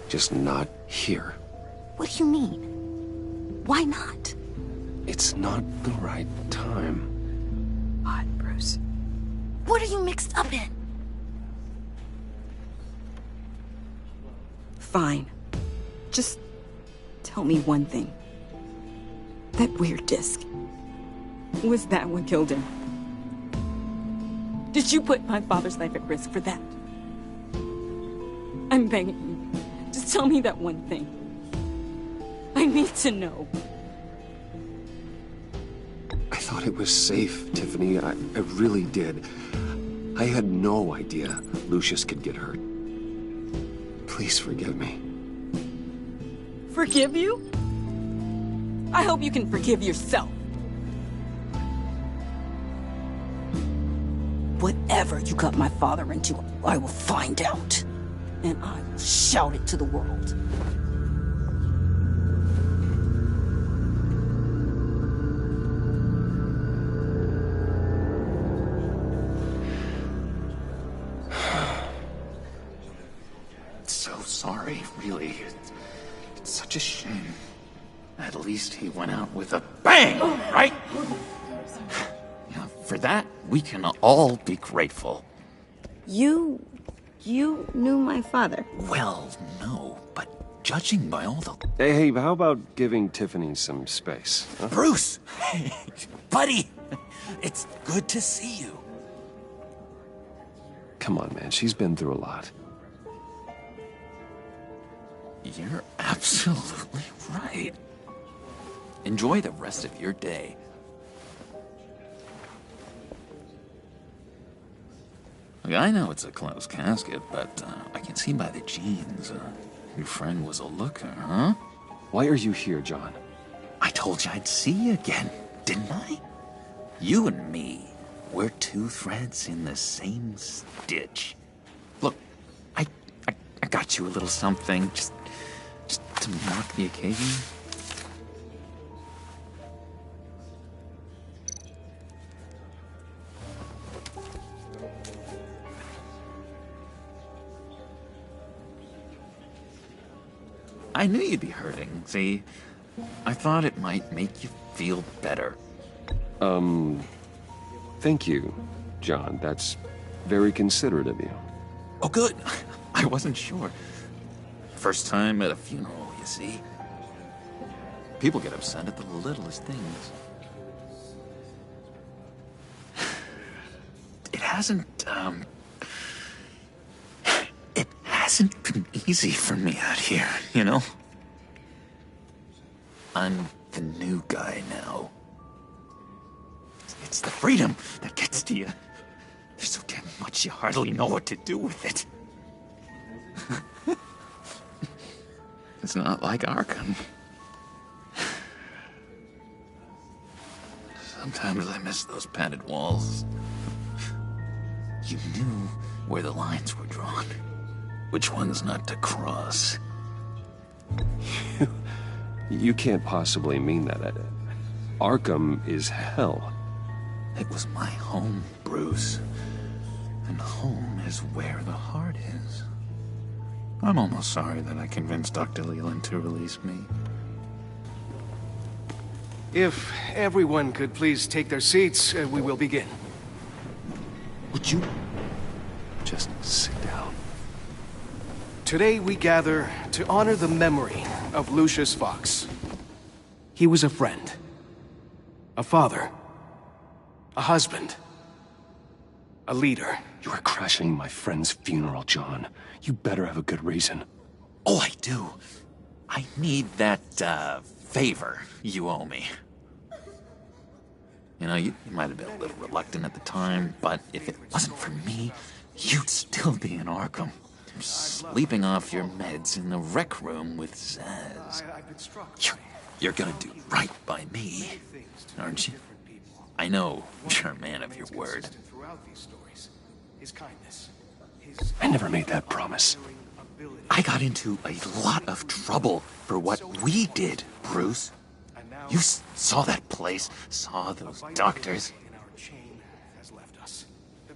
Just not here. What do you mean? Why not? It's not the right time. Odd, Bruce. What are you mixed up in? Fine. Just tell me one thing. That weird disc. Was that what killed him? Did you put my father's life at risk for that? I'm begging you. Just tell me that one thing. I need to know. I thought it was safe, Tiffany. I really did. I had no idea Lucius could get hurt. Please forgive me. Forgive you? I hope you can forgive yourself. Whatever you got my father into, I will find out. And I will shout it to the world. So sorry, really. It's such a shame. At least he went out with a bang, right? Yeah, for that, we can all be grateful. You knew my father? Well, no, but judging by all the... Hey, how about giving Tiffany some space? Huh? Bruce! Buddy! It's good to see you. Come on, man. She's been through a lot. You're absolutely right. Enjoy the rest of your day. Look, I know it's a closed casket, but I can see by the jeans, your friend was a looker, huh? Why are you here, John? I told you I'd see you again, didn't I? You and me, we're two threads in the same stitch. Look, I got you a little something, just to mark the occasion. I knew you'd be hurting, see? I thought it might make you feel better. Thank you, John. That's very considerate of you. Oh, good. I wasn't sure. First time at a funeral, you see? People get upset at the littlest things. It hasn't been easy for me out here, you know? I'm the new guy now. It's the freedom that gets to you. There's so damn much you hardly know what to do with it. It's not like Arkham. Sometimes I miss those padded walls. You knew where the lines were drawn. Which ones not to cross. You can't possibly mean that. Arkham is hell. It was my home, Bruce. And home is where the heart is. I'm almost sorry that I convinced Dr. Leland to release me. If everyone could please take their seats, we will begin. Would you just sit down? Today we gather to honor the memory of Lucius Fox. He was a friend, a father, a husband, a leader. You are crashing my friend's funeral, John. You better have a good reason. Oh, I do. I need that, favor you owe me. You know, you might have been a little reluctant at the time, but if it wasn't for me, you'd still be in Arkham. Sleeping off your meds in the rec room with Zaz. You're gonna do right by me, aren't you? I know you're a man of your word. I never made that promise. I got into a lot of trouble for what we did, Bruce. You saw that place, saw those doctors.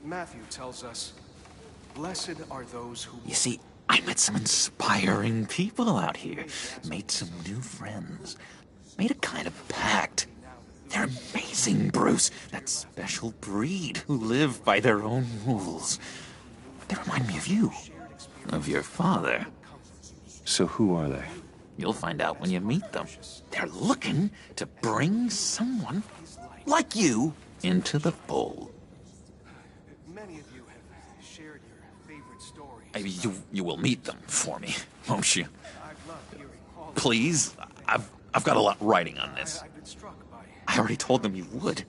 Matthew tells us Blessed are those who... You see, I met some inspiring people out here. Made some new friends. Made a kind of pact. They're amazing, Bruce. That special breed who live by their own rules. They remind me of you. Of your father. So who are they? You'll find out when you meet them. They're looking to bring someone like you into the fold. Many of you have shared your favorite stories. You will meet them for me, won't you? Please? I've got a lot riding on this. I already told them you would.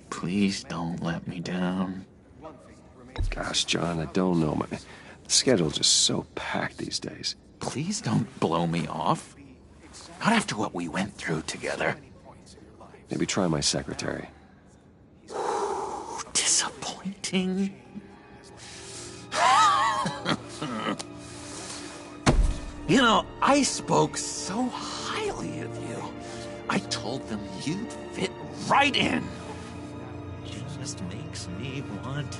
Please don't let me down. Gosh, John, I don't know. My schedule's just so packed these days. Please don't blow me off. Not after what we went through together. Maybe try my secretary. Disappointing. You know, I spoke so highly of you. I told them you'd fit right in. It just makes me want,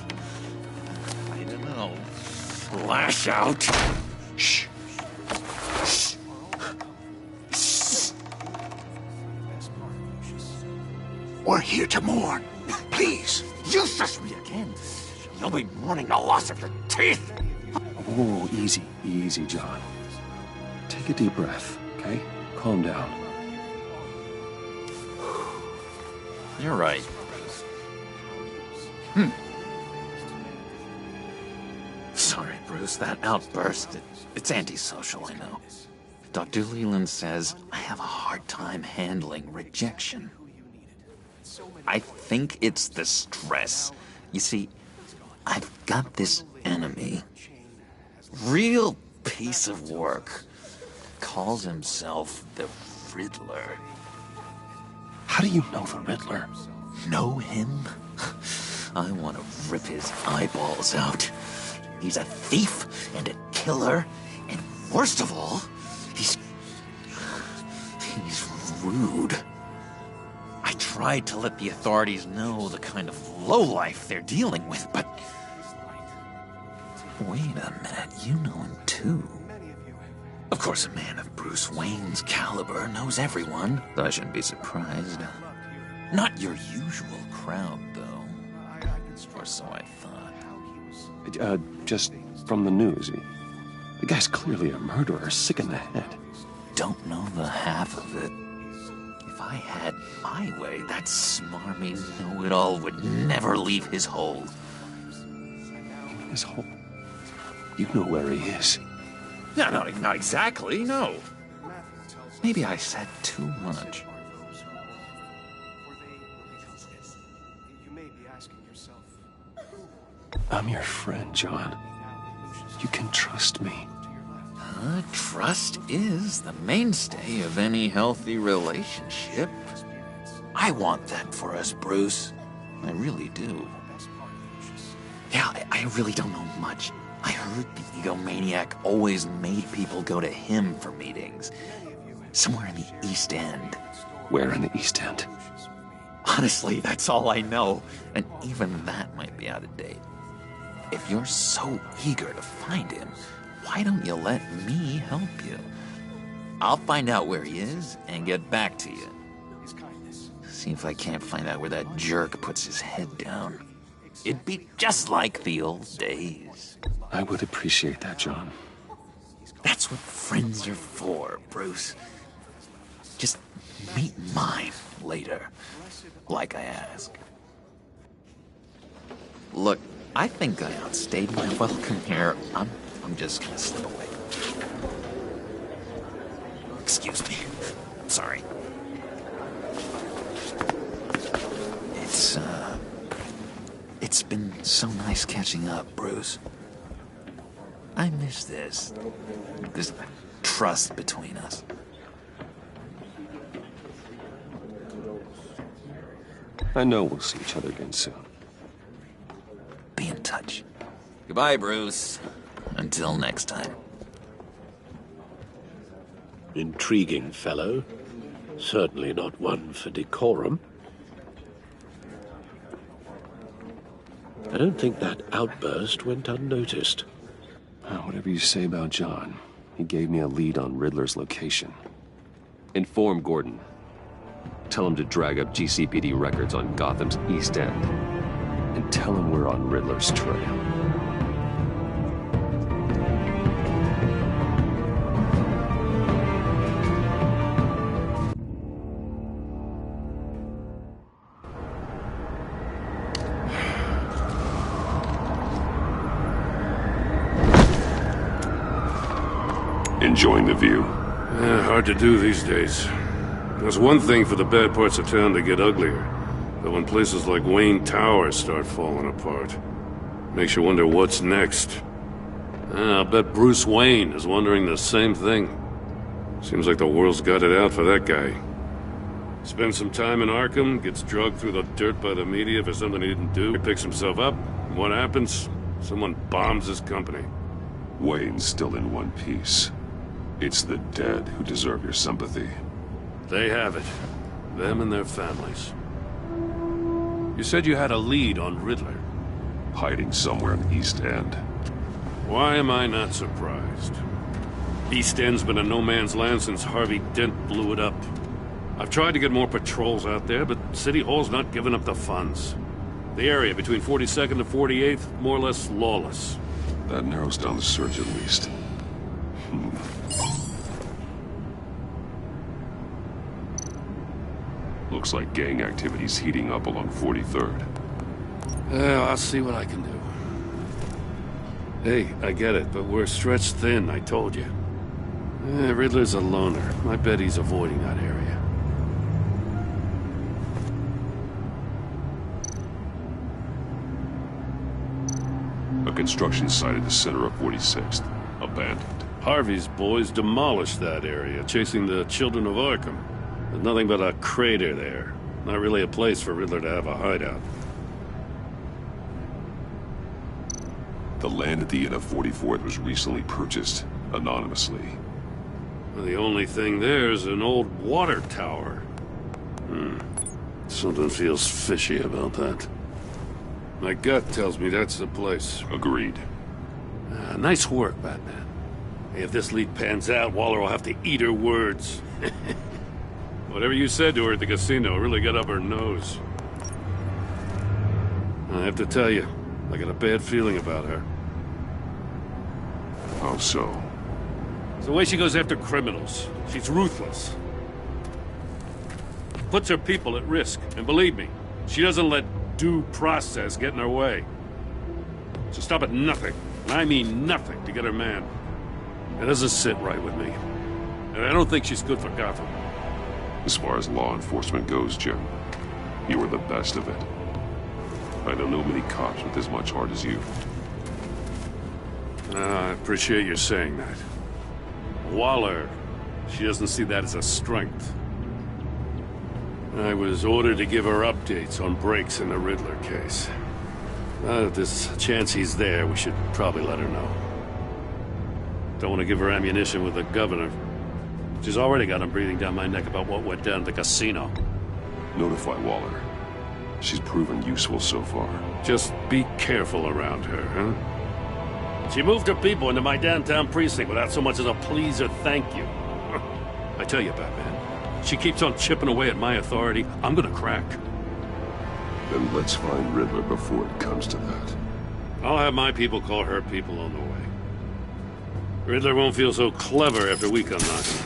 I don't know, lash out. Shh. Shh. Shh. We're here to mourn. Please. You shush me again. You'll be mourning the loss of your teeth. Whoa, easy, easy, John. Take a deep breath, okay? Calm down. You're right. Sorry, Bruce, that outburst, it's antisocial, I know. Dr. Leland says I have a hard time handling rejection. I think it's the stress. You see, I've got this enemy. Real piece of work. Calls himself the Riddler. How do you know the Riddler? Know him? I want to rip his eyeballs out. He's a thief and a killer, and worst of all, he's rude. I tried to let the authorities know the kind of lowlife they're dealing with, but... Wait a minute, you know him too. Of course, a man of Bruce Wayne's caliber knows everyone, though I shouldn't be surprised. Not your usual crowd, though. Or so I thought. Just from the news. The guy's clearly a murderer, sick in the head. Don't know the half of it. If I had my way, that smarmy know-it-all would never leave his hole. His hole? You know where he is. No, not exactly, no. Maybe I said too much. I'm your friend, John. You can trust me. Trust is the mainstay of any healthy relationship. I want that for us, Bruce. I really do. Yeah, I really don't know much. I heard the egomaniac always made people go to him for meetings. Somewhere in the East End. Where in the East End? Honestly, that's all I know. And even that might be out of date. If you're so eager to find him, why don't you let me help you? I'll find out where he is and get back to you. See if I can't find out where that jerk puts his head down. It'd be just like the old days. I would appreciate that, John. That's what friends are for, Bruce. Just meet mine later, like I asked. Look, I think I outstayed my welcome here. I'm just gonna slip away. Excuse me. Sorry. It's been so nice catching up, Bruce. I miss this trust between us. I know we'll see each other again soon. Be in touch. Goodbye, Bruce. Until next time. Intriguing fellow. Certainly not one for decorum. I don't think that outburst went unnoticed. Whatever you say about John, he gave me a lead on Riddler's location. Inform Gordon. Tell him to drag up GCPD records on Gotham's East End. And tell him we're on Riddler's trail. Enjoying the view? Hard to do these days. There's one thing for the bad parts of town to get uglier, but when places like Wayne Tower start falling apart, makes you wonder what's next. I'll bet Bruce Wayne is wondering the same thing. Seems like the world's got it out for that guy. Spends some time in Arkham, gets drugged through the dirt by the media for something he didn't do. He picks himself up, and what happens? Someone bombs his company. Wayne's still in one piece. It's the dead who deserve your sympathy. They have it. Them and their families. You said you had a lead on Riddler. Hiding somewhere in the East End. Why am I not surprised? East End's been a no-man's land since Harvey Dent blew it up. I've tried to get more patrols out there, but City Hall's not giving up the funds. The area between 42nd and 48th, more or less lawless. That narrows down the search at least. Looks like gang activity's heating up along 43rd. I'll see what I can do. Hey, I get it, but we're stretched thin, I told you. Riddler's a loner. I bet he's avoiding that area. A construction site at the center of 46th. Abandoned. Harvey's boys demolished that area, chasing the children of Arkham. There's nothing but a crater there. Not really a place for Riddler to have a hideout. The land at the end of 44th was recently purchased, anonymously. Well, the only thing there is an old water tower. Something feels fishy about that. My gut tells me that's the place. Agreed. Nice work, Batman. If this lead pans out, Waller will have to eat her words. Whatever you said to her at the casino really got up her nose. I have to tell you, I got a bad feeling about her. How so? It's the way she goes after criminals. She's ruthless. Puts her people at risk. And believe me, she doesn't let due process get in her way. She'll stop at nothing, and I mean nothing, to get her man. It doesn't sit right with me. And I don't think she's good for Gotham. As far as law enforcement goes, Jim, you are the best of it. I don't know many cops with as much heart as you. I appreciate you saying that. Waller, she doesn't see that as a strength. I was ordered to give her updates on breaks in the Riddler case. If there's a chance he's there, we should probably let her know. Don't want to give her ammunition with the governor. She's already got him breathing down my neck about what went down at the casino. Notify Waller. She's proven useful so far. Just be careful around her, huh? She moved her people into my downtown precinct without so much as a please or thank you. I tell you, Batman, she keeps on chipping away at my authority. I'm gonna crack. Then let's find Riddler before it comes to that. I'll have my people call her people on the way. Riddler won't feel so clever after we come knocking.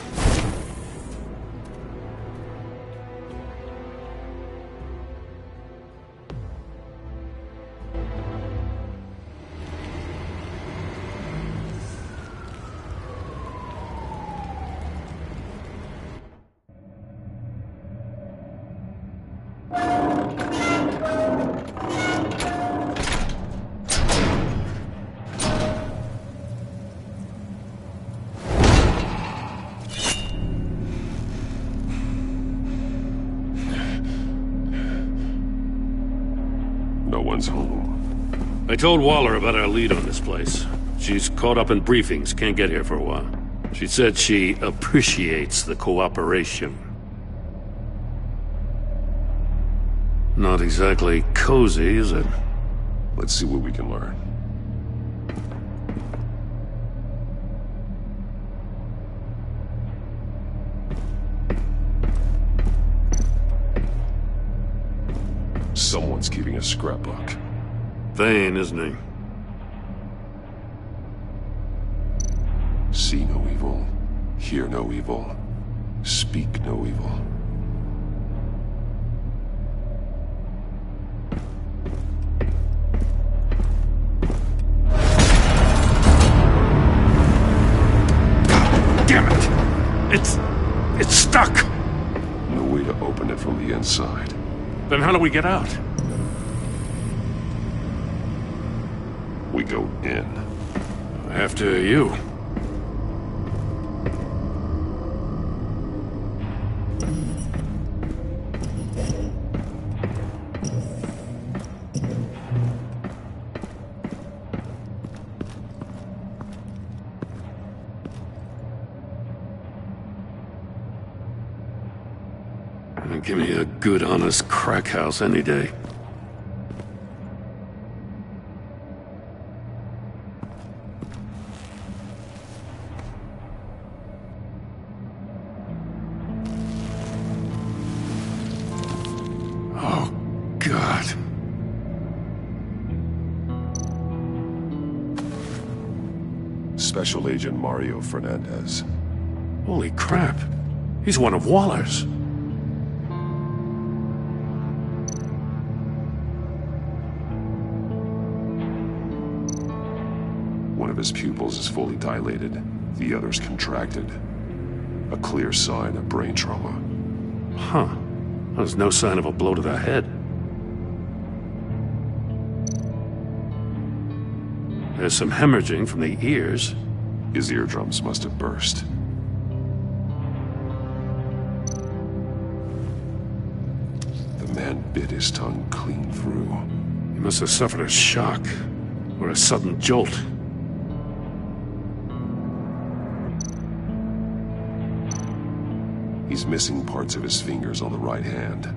No one's home. I told Waller about our lead on this place. She's caught up in briefings, can't get here for a while. She said she appreciates the cooperation. Not exactly cozy, is it? Let's see what we can learn. Someone's keeping a scrapbook. Vane, isn't he? See no evil, hear no evil, speak no evil. Damn it! It's stuck! No way to open it from the inside. Then how do we get out? We go in. After you. Give me a good, honest crack house any day. Oh, God. Special Agent Mario Fernandez. Holy crap. He's one of Waller's. One of his pupils is fully dilated, the other's contracted. A clear sign of brain trauma. Huh. There's no sign of a blow to the head. There's some hemorrhaging from the ears. His eardrums must have burst. The man bit his tongue clean through. He must have suffered a shock, or a sudden jolt. He's missing parts of his fingers on the right hand.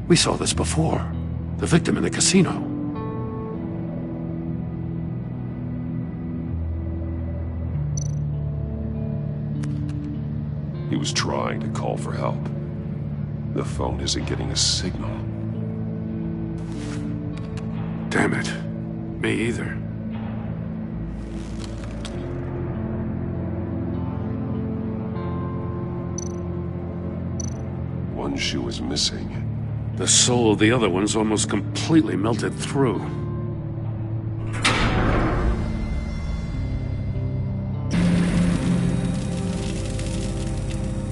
We saw this before. The victim in the casino. He was trying to call for help. The phone isn't getting a signal. Damn it. Me either. One shoe is missing. The sole of the other one's almost completely melted through.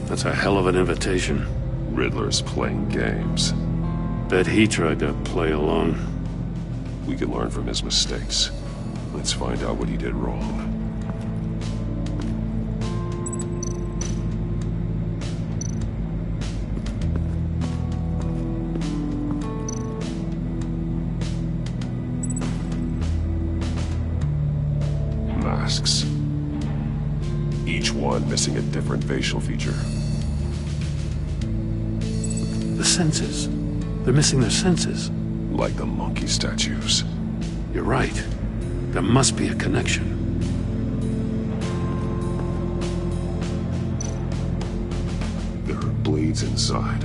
That's a hell of an invitation. Riddler's playing games. Bet he tried to play along. We can learn from his mistakes. Let's find out what he did wrong. Masks. Each one missing a different facial feature. The senses. They're missing their senses. Like the monkey statues. You're right. There must be a connection. There are blades inside.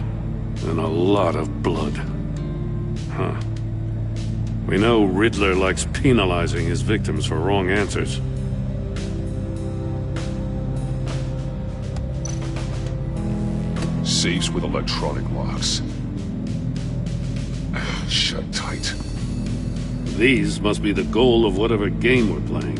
And a lot of blood. Huh. We know Riddler likes penalizing his victims for wrong answers. Safes with electronic locks. Shut tight. These must be the goal of whatever game we're playing.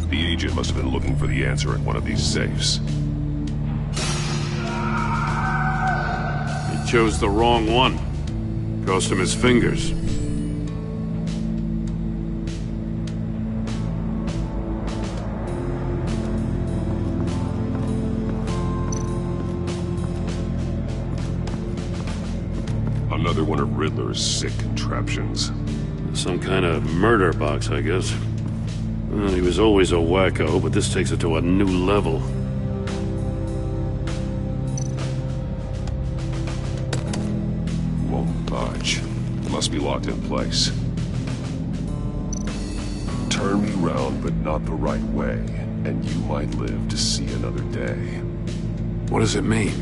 The agent must have been looking for the answer in one of these safes. He chose the wrong one. Cost him his fingers. Another one of Riddler's sick contraptions. Some kind of murder box, I guess. Well, he was always a wacko, but this takes it to a new level. Won't budge. Must be locked in place. Turn me round, but not the right way, and you might live to see another day. What does it mean?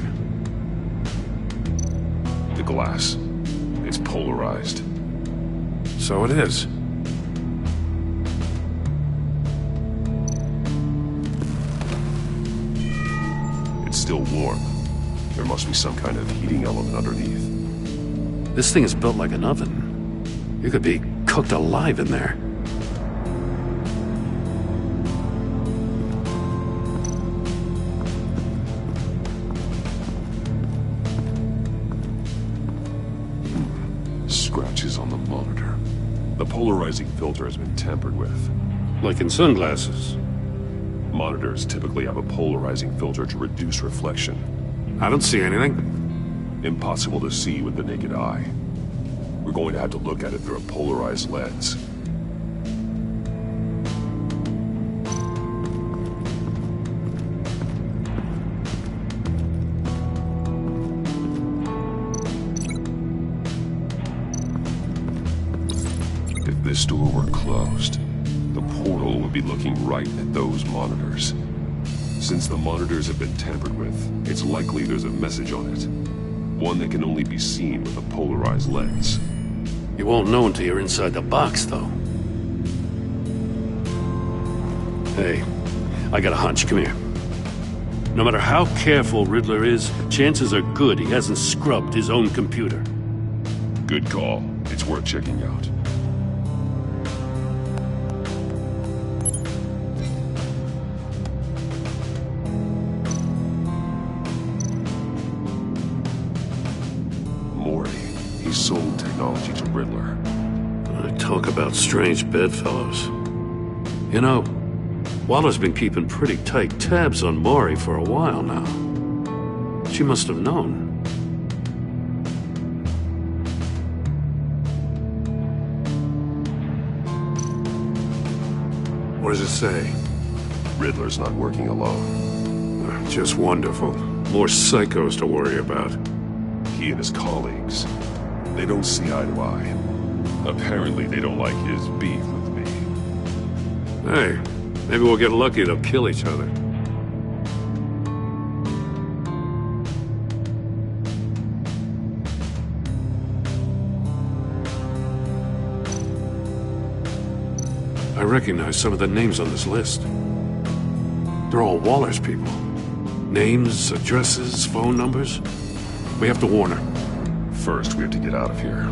The glass. It's polarized. So it is. It's still warm. There must be some kind of heating element underneath. This thing is built like an oven. You could be cooked alive in there. Scratches on the monitor. The polarizing filter has been tampered with. Like in sunglasses. Monitors typically have a polarizing filter to reduce reflection. I don't see anything. Impossible to see with the naked eye. We're going to have to look at it through a polarized lens. If this door were closed, the portal would be looking right at those monitors. Since the monitors have been tampered with, it's likely there's a message on it. One that can only be seen with a polarized lens. You won't know until you're inside the box, though. Hey, I got a hunch. Come here. No matter how careful Riddler is, chances are good he hasn't scrubbed his own computer. Good call. It's worth checking out. He sold technology to Riddler. Talk about strange bedfellows. You know, Waller's been keeping pretty tight tabs on Maury for a while now. She must have known. What does it say? Riddler's not working alone. Just wonderful. More psychos to worry about. He and his colleagues, they don't see eye to eye. Apparently, they don't like his beef with me. Hey, maybe we'll get lucky they'll kill each other. I recognize some of the names on this list. They're all Waller's people. Names, addresses, phone numbers. We have to warn her. First, we have to get out of here.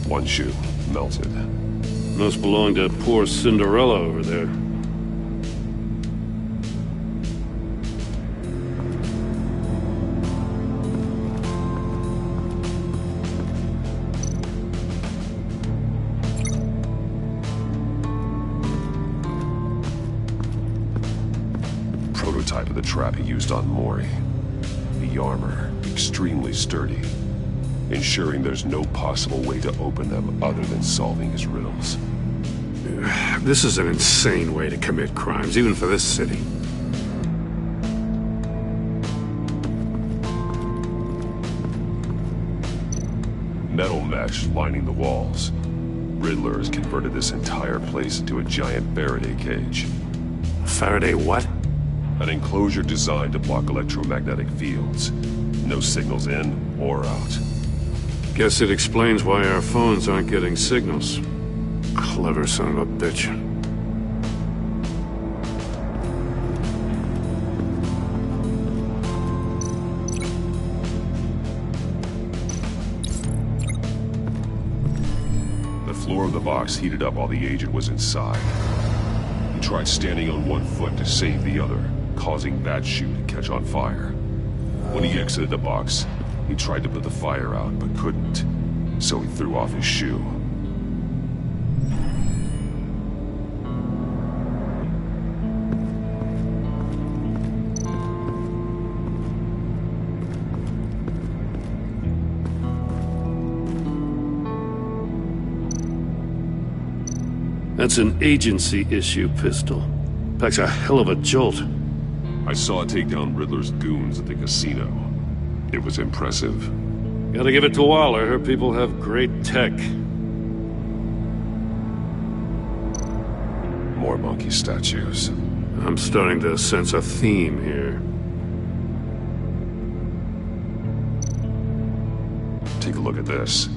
One shoe, melted. Must belong to poor Cinderella over there. Prototype of the trap he used on Maury. The armor, extremely sturdy, ensuring there's no possible way to open them other than solving his riddles. This is an insane way to commit crimes, even for this city. Metal mesh lining the walls. Riddler has converted this entire place into a giant Faraday cage. Faraday what? An enclosure designed to block electromagnetic fields. No signals in or out. Guess it explains why our phones aren't getting signals. Clever son of a bitch. The floor of the box heated up while the agent was inside. He tried standing on one foot to save the other, causing that shoe to catch on fire. When he exited the box, he tried to put the fire out, but couldn't, so he threw off his shoe. That's an agency-issue pistol. Packs a hell of a jolt. I saw it take down Riddler's goons at the casino. It was impressive. Gotta give it to Waller. Her people have great tech. More monkey statues. I'm starting to sense a theme here. Take a look at this.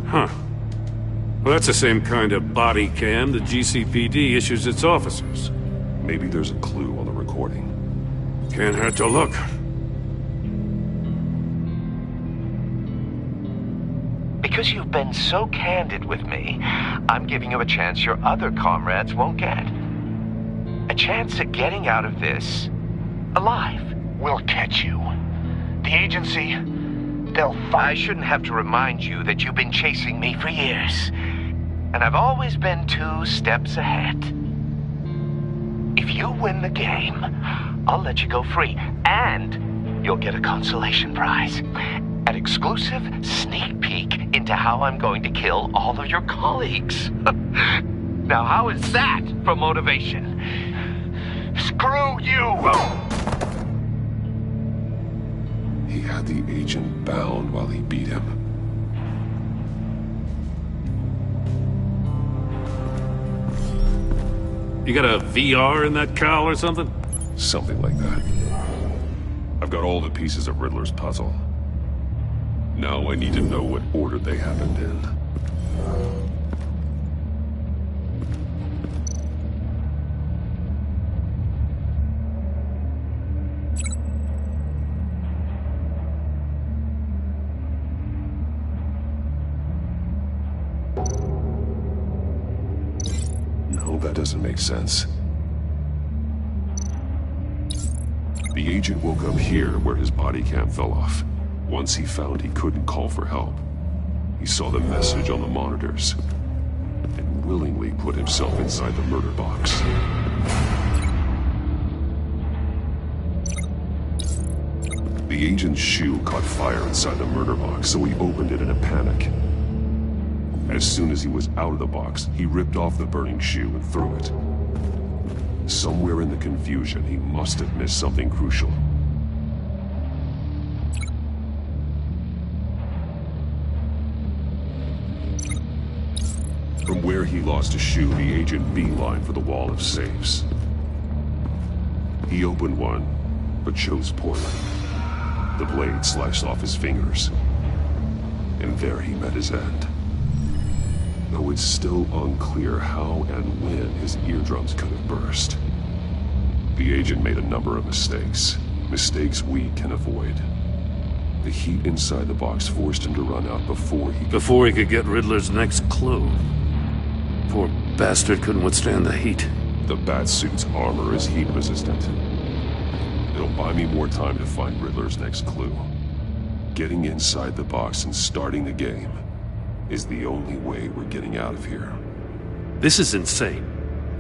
Huh. Well, that's the same kind of body cam the GCPD issues its officers. Maybe there's a clue on the recording. Can't hurt to look. Because you've been so candid with me, I'm giving you a chance your other comrades won't get. A chance at getting out of this alive. We'll catch you. The agency, they'll find... I shouldn't have to remind you that you've been chasing me for years. And I've always been 2 steps ahead. If you win the game, I'll let you go free. And you'll get a consolation prize. An exclusive sneak peek into how I'm going to kill all of your colleagues. Now, how is that for motivation? Screw you! He had the agent bound while he beat him. You got a VR in that cowl or something? Something like that. I've got all the pieces of Riddler's puzzle. Now I need to know what order they happened in. No, that doesn't make sense. The agent woke up here where his body cam fell off. Once he found he couldn't call for help, he saw the message on the monitors and willingly put himself inside the murder box. The agent's shoe caught fire inside the murder box, so he opened it in a panic. As soon as he was out of the box, he ripped off the burning shoe and threw it. Somewhere in the confusion, he must have missed something crucial. From where he lost a shoe, the agent beelined for the wall of safes. He opened one, but chose poorly. The blade sliced off his fingers. And there he met his end. Though it's still unclear how and when his eardrums could have burst. The agent made a number of mistakes. Mistakes we can avoid. The heat inside the box forced him to run out before he could get Riddler's next clue. Poor bastard couldn't withstand the heat. The Batsuit's armor is heat resistant. It'll buy me more time to find Riddler's next clue. Getting inside the box and starting the game is the only way we're getting out of here. This is insane.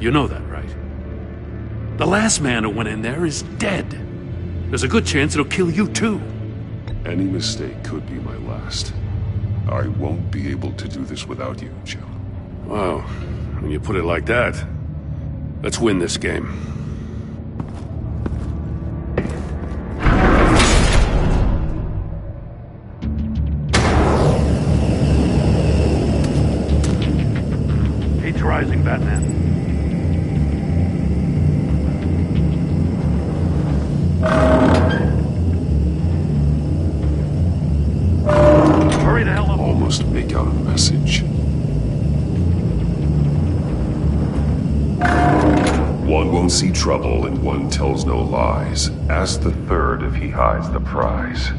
You know that, right? The last man who went in there is dead. There's a good chance it'll kill you too. Any mistake could be my last. I won't be able to do this without you, Jim. Wow, when you put it like that, let's win this game. Heat's rising, Batman. Hurry the hell up. Almost make out a message. One won't see trouble and one tells no lies. Ask the third if he hides the prize.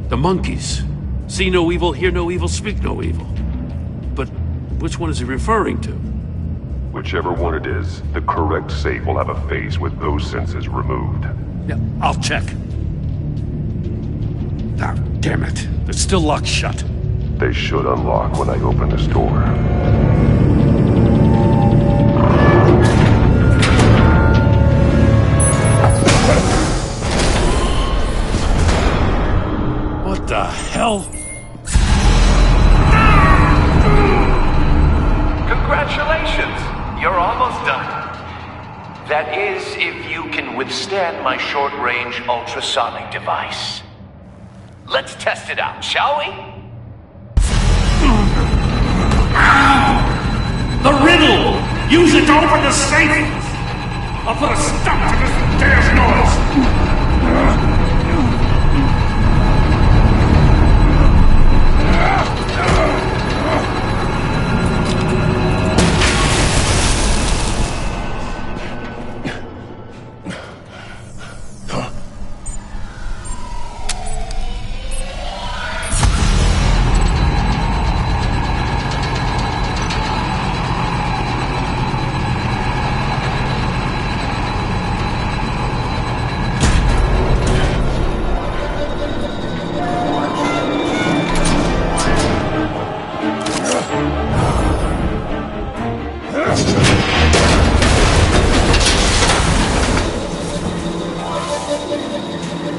The monkeys. See no evil, hear no evil, speak no evil. But which one is he referring to? Whichever one it is, the correct safe will have a face with those senses removed. Yeah, I'll check. Ah, damn it. They're still locked shut. They should unlock when I open this door. What the hell? Congratulations! withstand my short-range ultrasonic device. Let's test it out, shall we? The riddle! Use it to open the safe! I'll put a stop to this damn noise!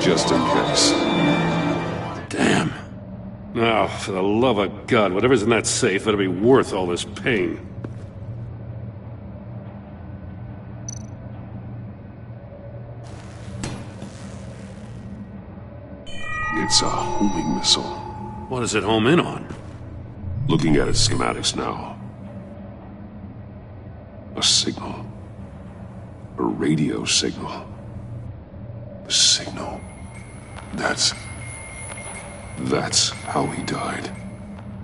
Just in case. Damn. Now, for the love of God, whatever's in that safe better be worth all this pain. It's a homing missile. What does it home in on? Looking at its schematics now. A signal. A radio signal. A signal. That's how he died.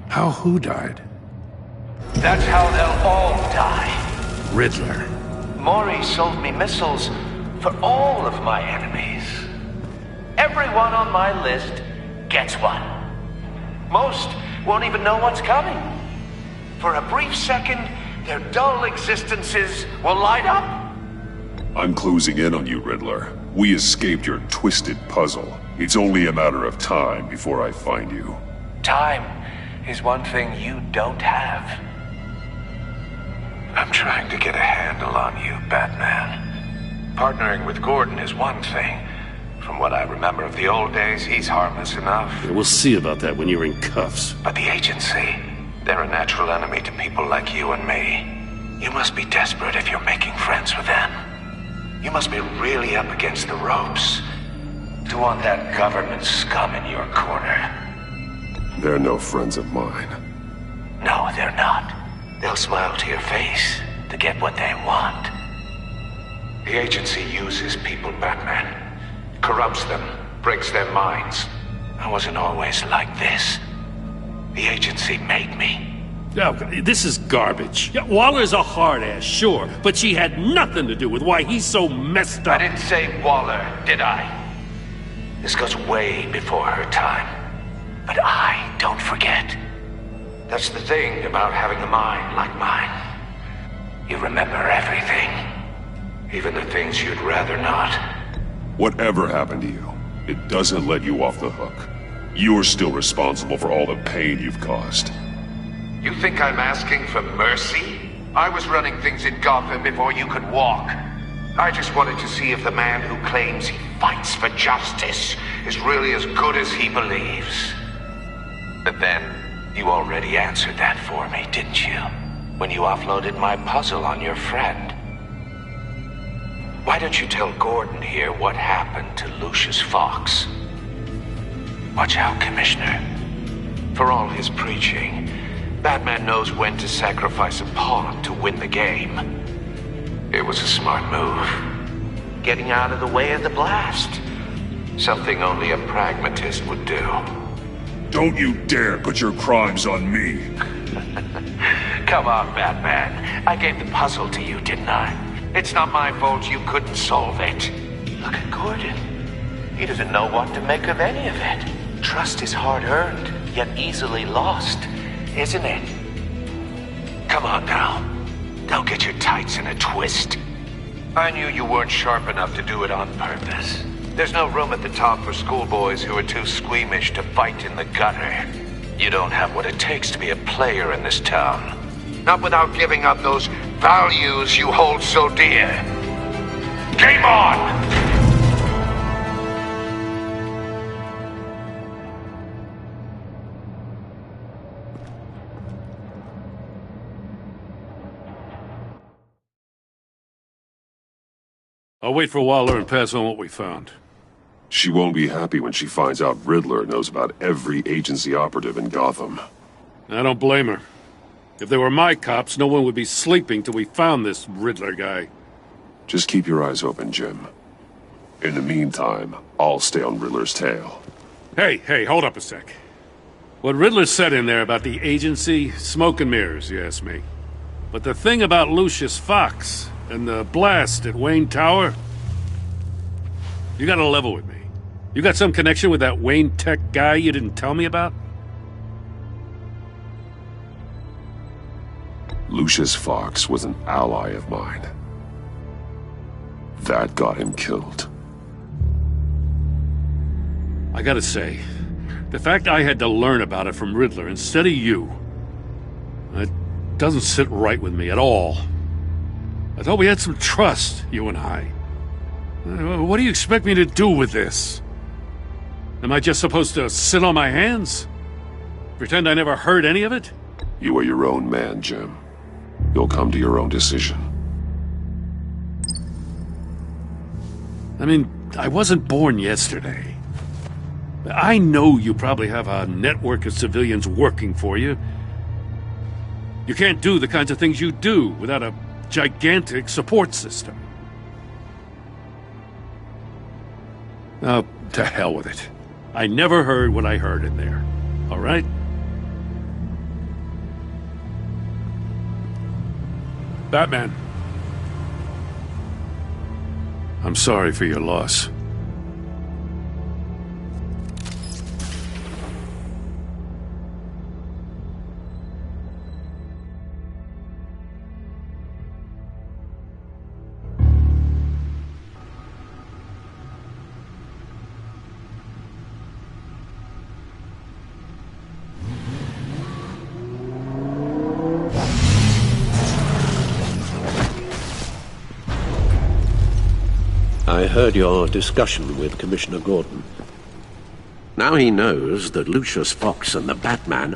How who died? That's how they'll all die. Riddler. Maury sold me missiles for all of my enemies. Everyone on my list gets one. Most won't even know what's coming. For a brief second, their dull existences will light up. I'm closing in on you, Riddler. We escaped your twisted puzzle. It's only a matter of time before I find you. Time is one thing you don't have. I'm trying to get a handle on you, Batman. Partnering with Gordon is one thing. From what I remember of the old days, he's harmless enough. Yeah, we'll see about that when you're in cuffs. But the agency, they're a natural enemy to people like you and me. You must be desperate if you're making friends with them. You must be really up against the ropes to want that government scum in your corner. They're no friends of mine. No, they're not. They'll smile to your face to get what they want. The agency uses people, Batman. Corrupts them, breaks their minds. I wasn't always like this. The agency made me. Oh, this is garbage. Yeah, Waller's a hard-ass, sure, but she had nothing to do with why he's so messed up. I didn't say Waller, did I? This goes way before her time. But I don't forget. That's the thing about having a mind like mine. You remember everything. Even the things you'd rather not. Whatever happened to you, it doesn't let you off the hook. You're still responsible for all the pain you've caused. You think I'm asking for mercy? I was running things in Gotham before you could walk. I just wanted to see if the man who claims he fights for justice is really as good as he believes. But then, you already answered that for me, didn't you? When you offloaded my puzzle on your friend. Why don't you tell Gordon here what happened to Lucius Fox? Watch out, Commissioner. For all his preaching, Batman knows when to sacrifice a pawn to win the game. It was a smart move. Getting out of the way of the blast. Something only a pragmatist would do. Don't you dare put your crimes on me! Come on, Batman. I gave the puzzle to you, didn't I? It's not my fault you couldn't solve it. Look at Gordon. He doesn't know what to make of any of it. Trust is hard-earned, yet easily lost, isn't it? Come on now. Don't get your tights in a twist. I knew you weren't sharp enough to do it on purpose. There's no room at the top for schoolboys who are too squeamish to fight in the gutter. You don't have what it takes to be a player in this town. Not without giving up those values you hold so dear. Game on! I'll wait for a while and pass on what we found. She won't be happy when she finds out Riddler knows about every agency operative in Gotham. I don't blame her. If they were my cops, no one would be sleeping till we found this Riddler guy. Just keep your eyes open, Jim. In the meantime, I'll stay on Riddler's tail. Hey, hold up a sec. What Riddler said in there about the agency, smoke and mirrors, you ask me. But the thing about Lucius Fox and the blast at Wayne Tower, you gotta level with me. You got some connection with that Wayne Tech guy you didn't tell me about? Lucius Fox was an ally of mine. That got him killed. I gotta say, the fact I had to learn about it from Riddler instead of you, it doesn't sit right with me at all. I thought we had some trust, you and I. What do you expect me to do with this? Am I just supposed to sit on my hands? Pretend I never heard any of it? You are your own man, Jim. You'll come to your own decision. I mean, I wasn't born yesterday. I know you probably have a network of civilians working for you. You can't do the kinds of things you do without a gigantic support system. Oh, to hell with it. I never heard what I heard in there. All right? Batman. I'm sorry for your loss. I heard your discussion with Commissioner Gordon. Now he knows that Lucius Fox and the Batman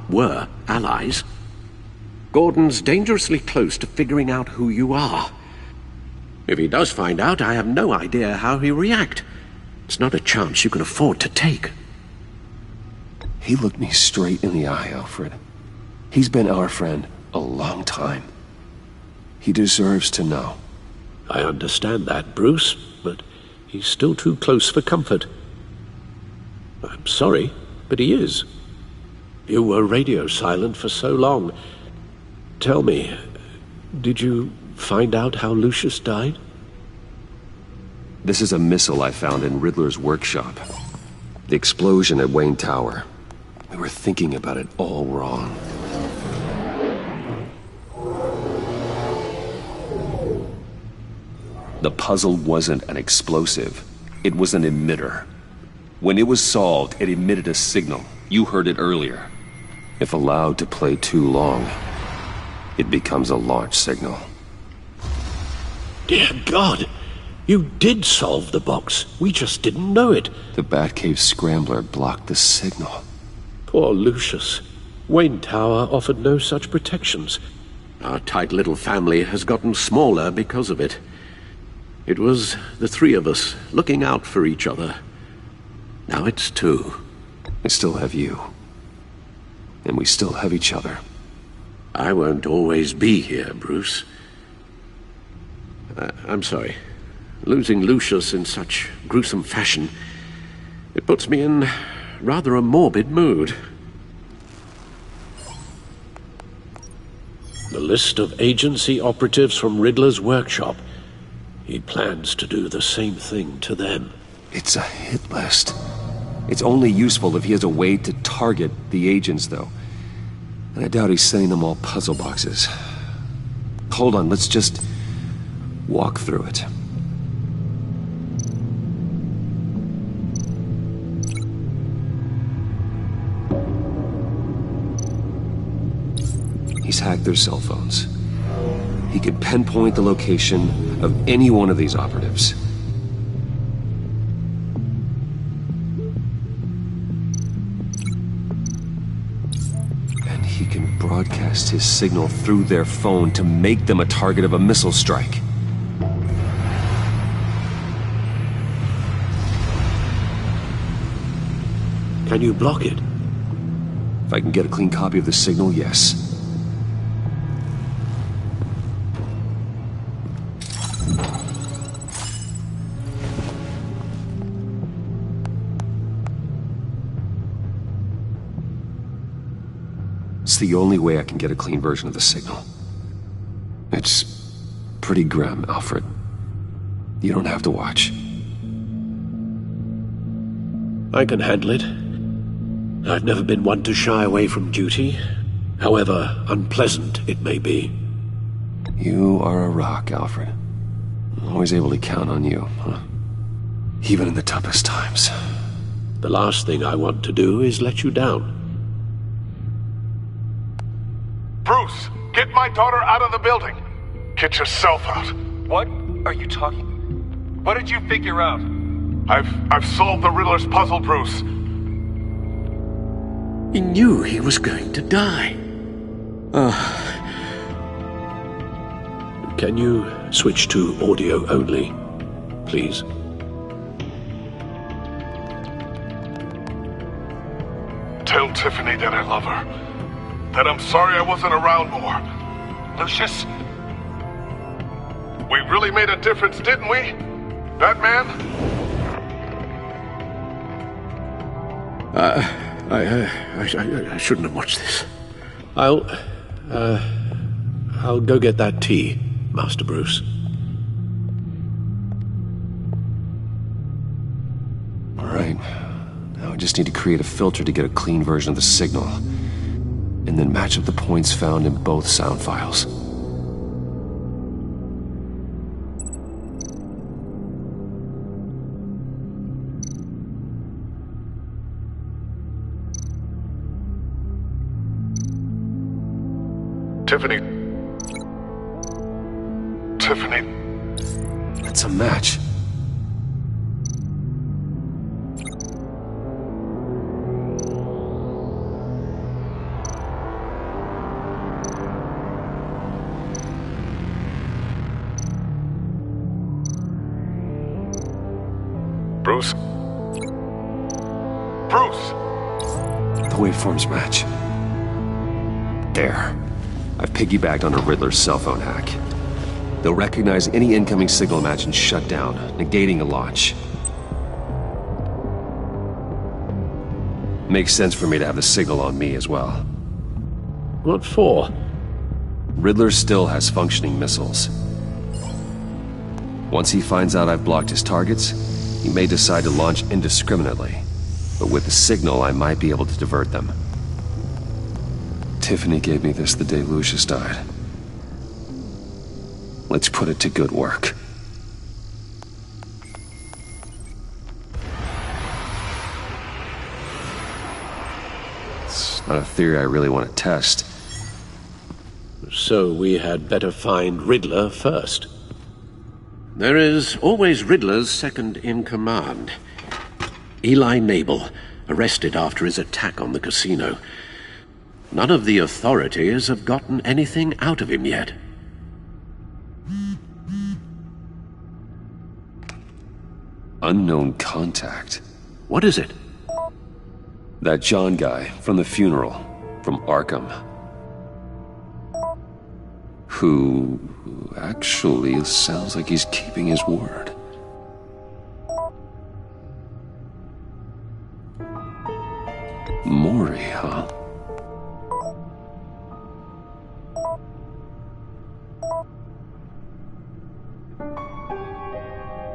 were allies. Gordon's dangerously close to figuring out who you are. If he does find out, I have no idea how he'll react. It's not a chance you can afford to take. He looked me straight in the eye, Alfred. He's been our friend a long time. He deserves to know. I understand that, Bruce, but he's still too close for comfort. I'm sorry, but he is. You were radio silent for so long. Tell me, did you find out how Lucius died? This is a missile I found in Riddler's workshop. The explosion at Wayne Tower. We were thinking about it all wrong. The puzzle wasn't an explosive. It was an emitter. When it was solved, it emitted a signal. You heard it earlier. If allowed to play too long, it becomes a launch signal. Dear God! You did solve the box. We just didn't know it. The Batcave scrambler blocked the signal. Poor Lucius. Wayne Tower offered no such protections. Our tight little family has gotten smaller because of it. It was the three of us looking out for each other. Now it's two. I still have you. And we still have each other. I won't always be here, Bruce. I'm sorry. Losing Lucius in such gruesome fashion, it puts me in rather a morbid mood. The list of agency operatives from Riddler's workshop. He plans to do the same thing to them. It's a hit list. It's only useful if he has a way to target the agents, though. And I doubt he's sending them all puzzle boxes. Hold on, let's just walk through it. He's hacked their cell phones. He could pinpoint the location of any one of these operatives. And he can broadcast his signal through their phone to make them a target of a missile strike. Can you block it? If I can get a clean copy of the signal, yes. It's the only way I can get a clean version of the signal. It's pretty grim, Alfred. You don't have to watch. I can handle it. I've never been one to shy away from duty, however unpleasant it may be. You are a rock, Alfred. I'm always able to count on you, huh? Even in the toughest times. The last thing I want to do is let you down. Bruce, get my daughter out of the building. Get yourself out. What are you talking? What did you figure out? I've solved the Riddler's puzzle, Bruce. He knew he was going to die. Can you switch to audio only, please? Tell Tiffany that I love her. That I'm sorry I wasn't around more. Lucius, we really made a difference, didn't we? Batman? I shouldn't have watched this. I'll go get that tea, Master Bruce. All right. Now I just need to create a filter to get a clean version of the signal, and then match up the points found in both sound files. Tiffany. That's a match. Bruce? The waveforms match. There. I've piggybacked on a Riddler's cell phone hack. They'll recognize any incoming signal match and shut down, negating a launch. Makes sense for me to have the signal on me as well. What for? Riddler still has functioning missiles. Once he finds out I've blocked his targets, he may decide to launch indiscriminately. But with the signal, I might be able to divert them. Tiffany gave me this the day Lucius died. Let's put it to good work. It's not a theory I really want to test. So we had better find Riddler first. There is always Riddler's second-in-command. Eli Nabel, arrested after his attack on the casino. None of the authorities have gotten anything out of him yet. Unknown contact. What is it? That John guy from the funeral, from Arkham. Who actually sounds like he's keeping his word. Maury, huh?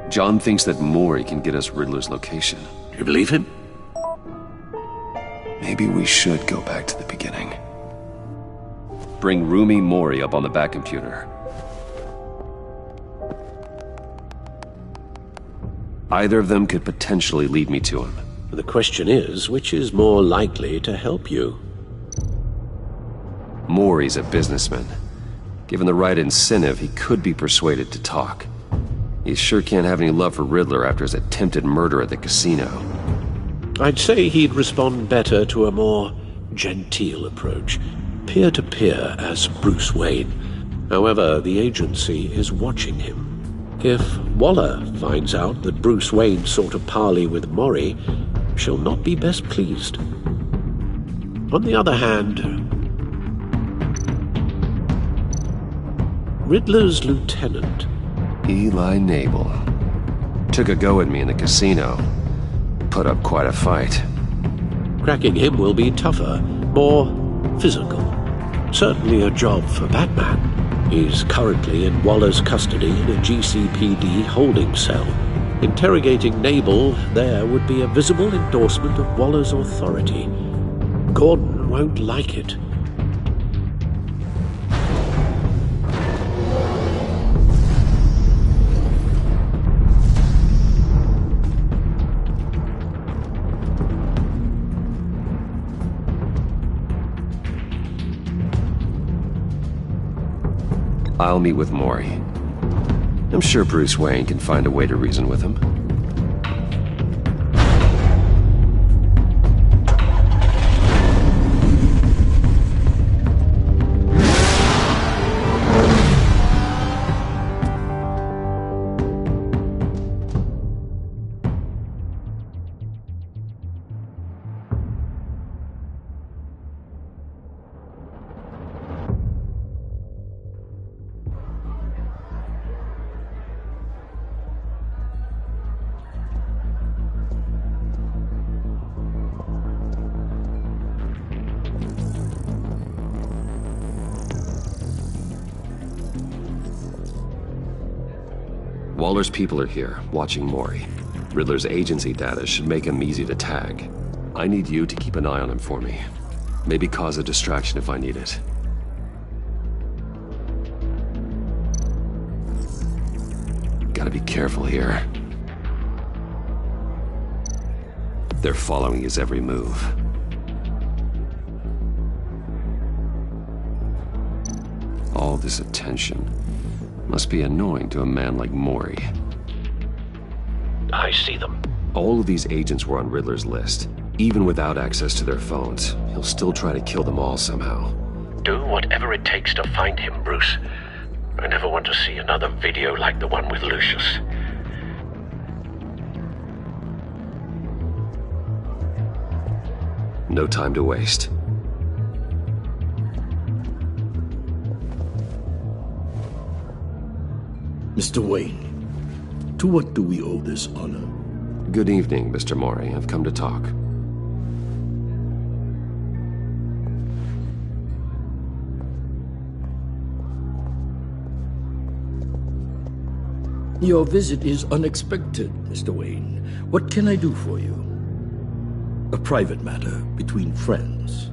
John thinks that Maury can get us Riddler's location. You believe him? Maybe we should go back to the beginning. Bring Rumi Maury up on the back computer. Either of them could potentially lead me to him. The question is, which is more likely to help you? Maury's a businessman. Given the right incentive, he could be persuaded to talk. He sure can't have any love for Riddler after his attempted murder at the casino. I'd say he'd respond better to a more genteel approach. Peer-to-peer as Bruce Wayne. However, the agency is watching him. If Waller finds out that Bruce Wayne sought a parley with Maury, shall not be best pleased. On the other hand, Riddler's lieutenant, Eli Nabel, took a go at me in the casino. Put up quite a fight. cracking him will be tougher, more physical. Certainly a job for Batman. He's currently in Waller's custody in a GCPD holding cell. Interrogating Nabel there would be a visible endorsement of Waller's authority. Gordon won't like it. I'll meet with Maury. I'm sure Bruce Wayne can find a way to reason with him. Waller's people are here, watching Maury. Riddler's agency data should make him easy to tag. I need you to keep an eye on him for me. Maybe cause a distraction if I need it. Gotta be careful here. They're following his every move. All this attention must be annoying to a man like Maury. I see them. All of these agents were on Riddler's list. Even without access to their phones, he'll still try to kill them all somehow. Do whatever it takes to find him, Bruce. I never want to see another video like the one with Lucius. No time to waste. Mr. Wayne, to what do we owe this honor? Good evening, Mr. Maury. I've come to talk. Your visit is unexpected, Mr. Wayne. What can I do for you? A private matter between friends.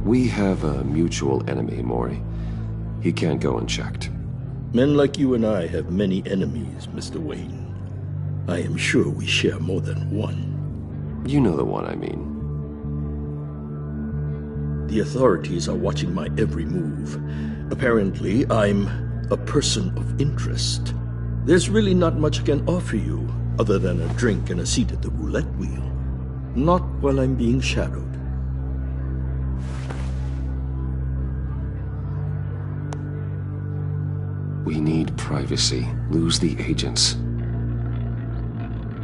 We have a mutual enemy, Maury. He can't go unchecked. Men like you and I have many enemies, Mr. Wayne. I am sure we share more than one. You know the one I mean. The authorities are watching my every move. Apparently, I'm a person of interest. There's really not much I can offer you, other than a drink and a seat at the roulette wheel. Not while I'm being shadowed. We need privacy. Lose the agents.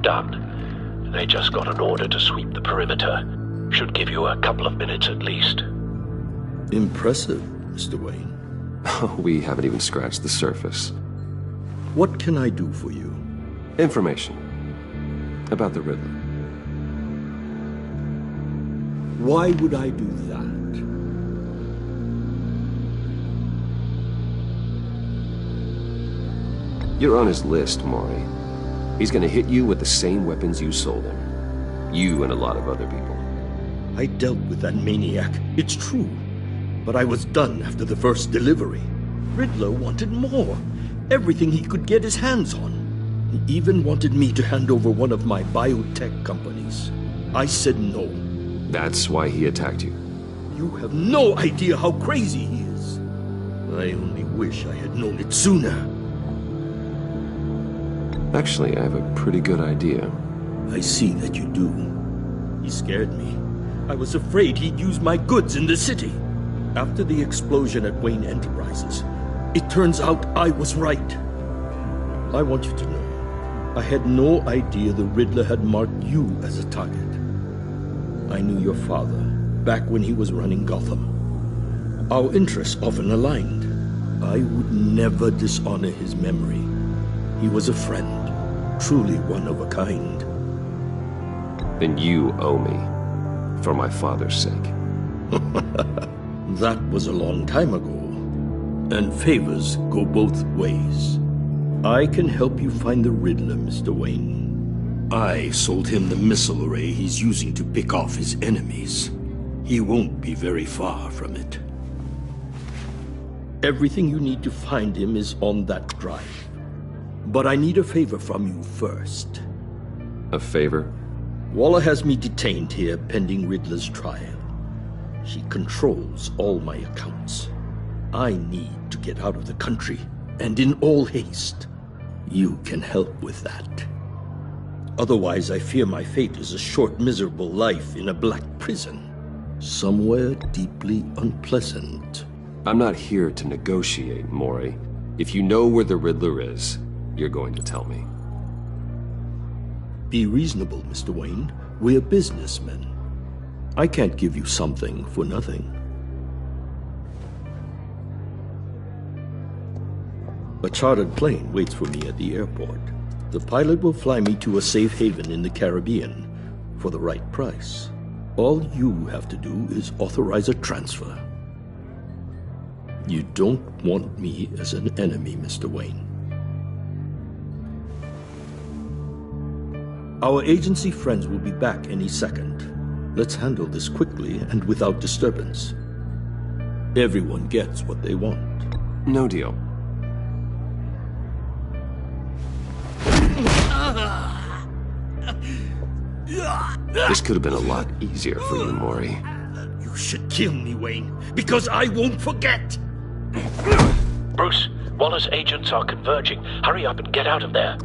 Done. They just got an order to sweep the perimeter. Should give you a couple of minutes at least. Impressive, Mr. Wayne. We haven't even scratched the surface. What can I do for you? Information. About the Riddler. Why would I do that? You're on his list, Maury. He's gonna hit you with the same weapons you sold him. You and a lot of other people. I dealt with that maniac, it's true. But I was done after the first delivery. Riddler wanted more. Everything he could get his hands on. He even wanted me to hand over one of my biotech companies. I said no. That's why he attacked you. You have no idea how crazy he is. I only wish I had known it sooner. Actually, I have a pretty good idea. I see that you do. He scared me. I was afraid he'd use my goods in the city. After the explosion at Wayne Enterprises, it turns out I was right. I want you to know, I had no idea the Riddler had marked you as a target. I knew your father back when he was running Gotham. Our interests often aligned. I would never dishonor his memory. He was a friend, truly one of a kind. Then you owe me, for my father's sake. That was a long time ago, and favors go both ways. I can help you find the Riddler, Mr. Wayne. I sold him the missile array he's using to pick off his enemies. He won't be very far from it. Everything you need to find him is on that drive. But I need a favor from you first. A favor? Waller has me detained here pending Riddler's trial. She controls all my accounts. I need to get out of the country, and in all haste. You can help with that. Otherwise, I fear my fate is a short, miserable life in a black prison. Somewhere deeply unpleasant. I'm not here to negotiate, Mori. If you know where the Riddler is, you're going to tell me. Be reasonable, Mr. Wayne. We're businessmen. I can't give you something for nothing. A chartered plane waits for me at the airport. The pilot will fly me to a safe haven in the Caribbean for the right price. All you have to do is authorize a transfer. You don't want me as an enemy, Mr. Wayne. Our agency friends will be back any second. Let's handle this quickly and without disturbance. Everyone gets what they want. No deal. This could have been a lot easier for you, Mori. You should kill me, Wayne, because I won't forget! Bruce, Waller's agents are converging. Hurry up and get out of there.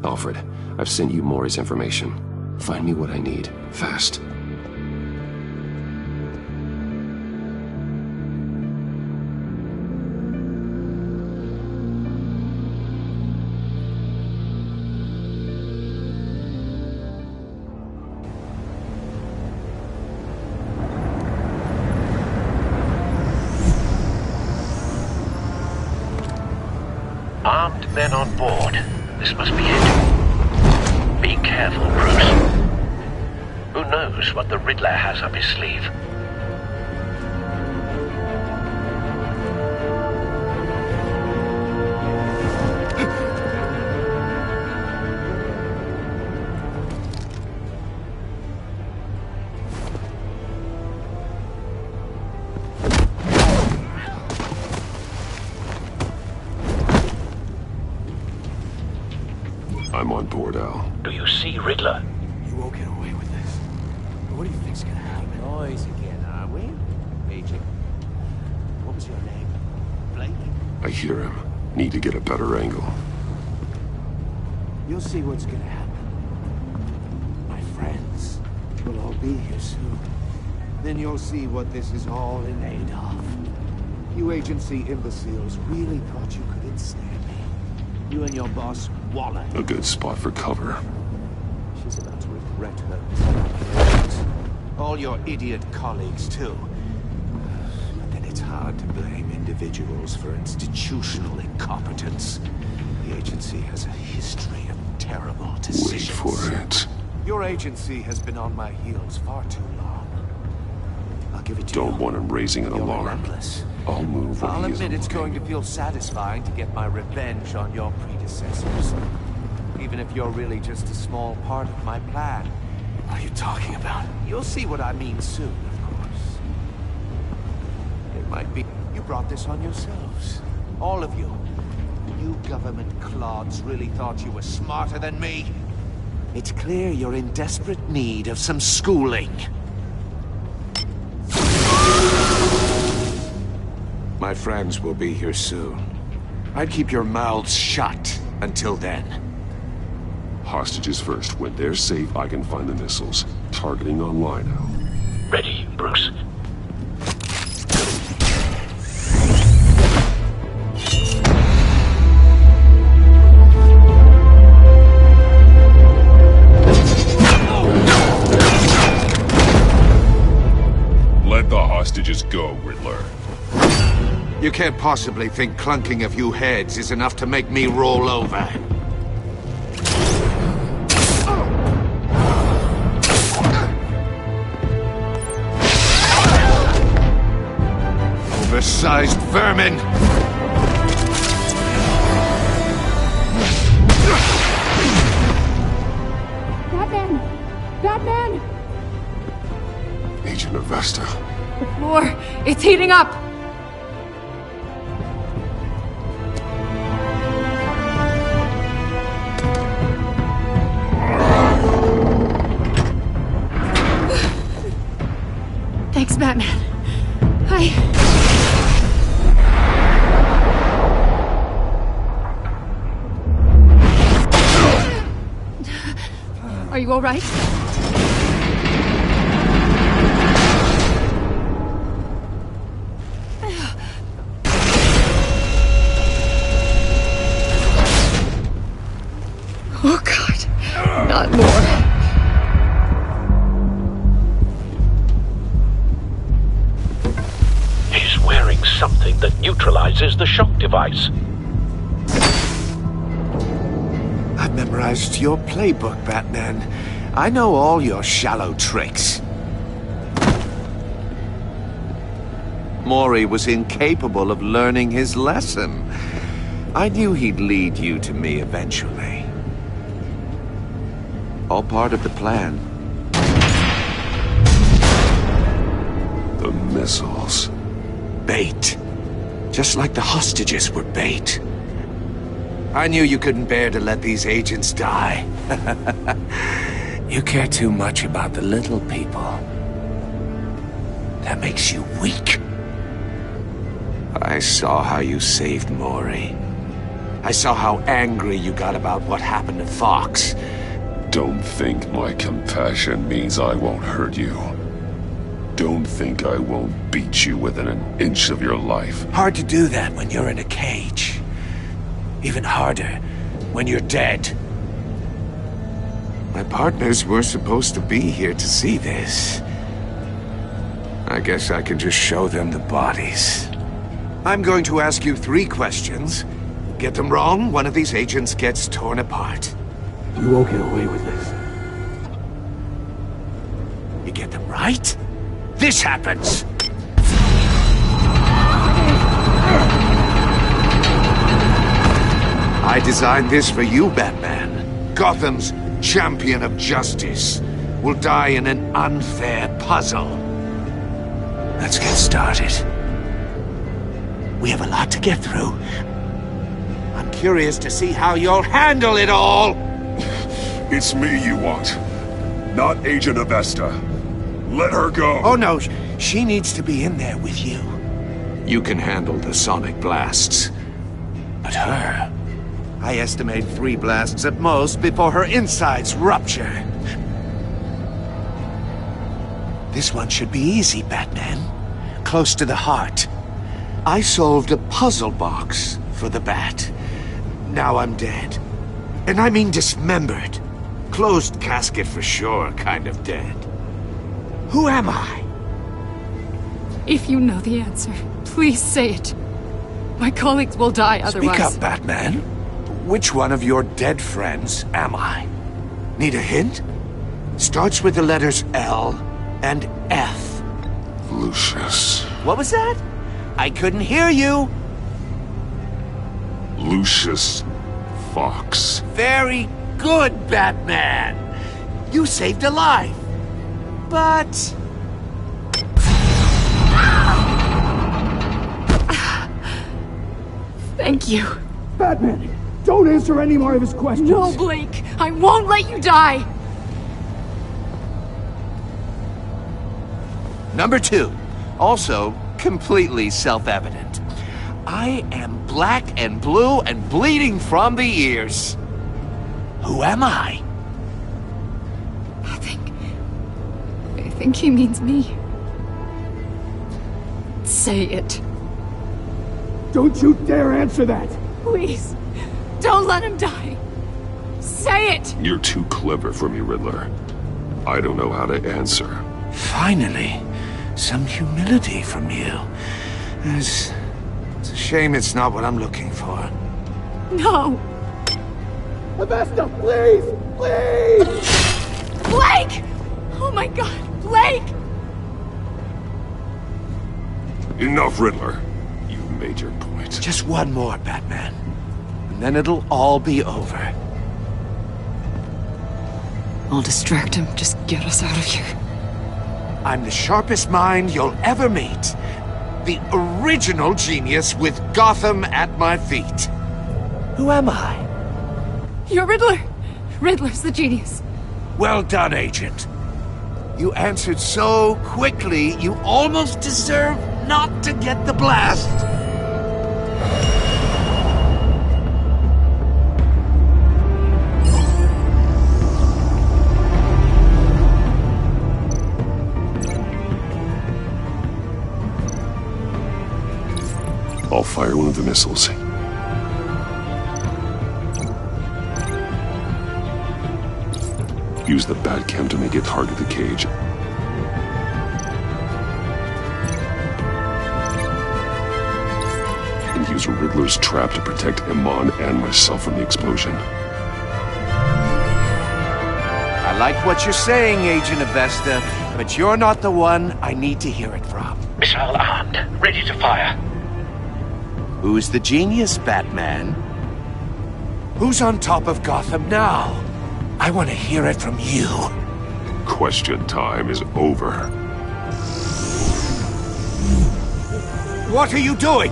Alfred, I've sent you Mori's information. Find me what I need, fast. Armed men on board. This must be it. Be careful, Bruce. Who knows what the Riddler has up his sleeve? I'm on board, Al. Do you see Riddler? You won't get away with this. What do you think's gonna happen? Noise again, are we? Agent. What was your name? Blake? I hear him. Need to get a better angle. You'll see what's gonna happen. My friends will all be here soon. Then you'll see what this is all in aid of. You agency imbeciles really thought you could ensnare me. You and your boss, Waller. A good spot for cover. She's about to regret her. All your idiot colleagues, too. But then it's hard to blame individuals for institutional incompetence. The agency has a history of terrible decisions. Wait for it. Your agency has been on my heels far too long. I'll give it to you. Don't want him raising an You're alarm. relentless. I'll move when I'll he isn't admit it's looking. going to feel satisfying to get my revenge on your predecessors. Even if you're really just a small part of my plan. What are you talking about? You'll see what I mean soon, of course. It might be you brought this on yourselves. All of you. You government clods really thought you were smarter than me. It's clear you're in desperate need of some schooling. My friends will be here soon. I'd keep your mouths shut until then. Hostages first. When they're safe, I can find the missiles. Targeting online, Al. Ready, Bruce. You can't possibly think clunking a few heads is enough to make me roll over. Oversized vermin! Batman! Agent Avesta. The floor, it's heating up! Thanks, Batman. Are you all right? Oh, God. Not more. He's wearing something that neutralizes the shock device. I've memorized your playbook, Batman. I know all your shallow tricks. Mori was incapable of learning his lesson. I knew he'd lead you to me eventually. All part of the plan. The missiles. Bait. Just like the hostages were bait. I knew you couldn't bear to let these agents die. You care too much about the little people. That makes you weak. I saw how you saved Mori. I saw how angry you got about what happened to Fox. Don't think my compassion means I won't hurt you. Don't think I won't beat you within an inch of your life. Hard to do that when you're in a cage. Even harder when you're dead. My partners were supposed to be here to see this. I guess I can just show them the bodies. I'm going to ask you 3 questions. Get them wrong, one of these agents gets torn apart. You won't get away with this. You get them right, this happens! I designed this for you, Batman. Gotham's champion of justice will die in an unfair puzzle. Let's get started. We have a lot to get through. I'm curious to see how you'll handle it all. It's me you want, not Agent Avesta. Let her go. Oh no, she needs to be in there with you. You can handle the sonic blasts. But her, I estimate 3 blasts at most before her insides rupture. This one should be easy, Batman. Close to the heart. I solved a puzzle box for the Bat. Now I'm dead. And I mean dismembered. Closed casket for sure, kind of dead. Who am I? If you know the answer, please say it. My colleagues will die otherwise. Speak up, Batman. Which one of your dead friends am I? Need a hint? Starts with the letters L and F. Lucius. What was that? I couldn't hear you. Lucius Fox. Very good, Batman. You saved a life. But... Thank you. Batman, don't answer any more of his questions. No, Blake. I won't let you die. Number 2. Also completely self-evident. I am black and blue and bleeding from the ears. Who am I? I think he means me. Say it. Don't you dare answer that! Please, don't let him die. Say it! You're too clever for me, Riddler. I don't know how to answer. Finally, some humility from you. As Shame it's not what I'm looking for. No! Avesta, please! Please! Blake! Oh my god, Blake! Enough, Riddler. You've made your point. Just one more, Batman. And then it'll all be over. I'll distract him. Just get us out of here. I'm the sharpest mind you'll ever meet. The original genius with Gotham at my feet. Who am I? You're Riddler. Riddler's the genius. Well done, Agent. You answered so quickly, you almost deserve not to get the blast. I'll fire one of the missiles. Use the Batcam to make it target the cage. And use Riddler's trap to protect Iman and myself from the explosion. I like what you're saying, Agent Avesta, but you're not the one I need to hear it from. Missile armed, ready to fire. Who's the genius, Batman? Who's on top of Gotham now? I want to hear it from you. Question time is over. What are you doing?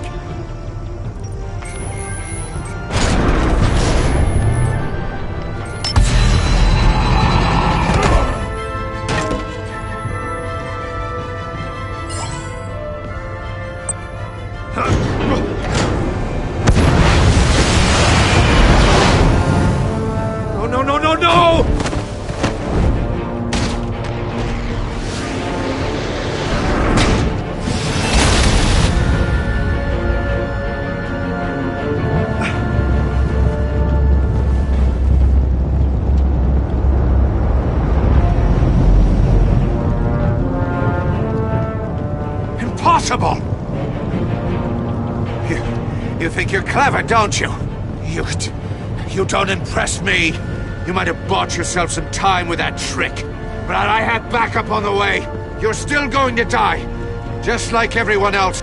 No! Impossible! You think you're clever, don't you? You don't impress me. You might have bought yourself some time with that trick, but I had backup on the way. You're still going to die, just like everyone else.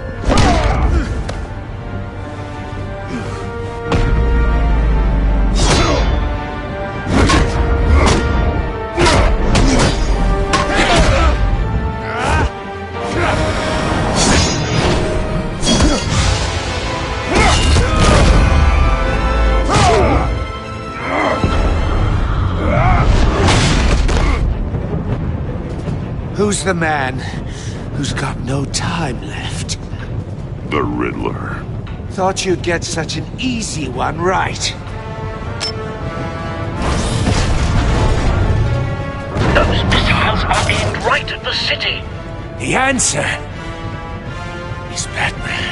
Who's the man who's got no time left? The Riddler. Thought you'd get such an easy one right. Those missiles are aimed right at the city. The answer is Batman.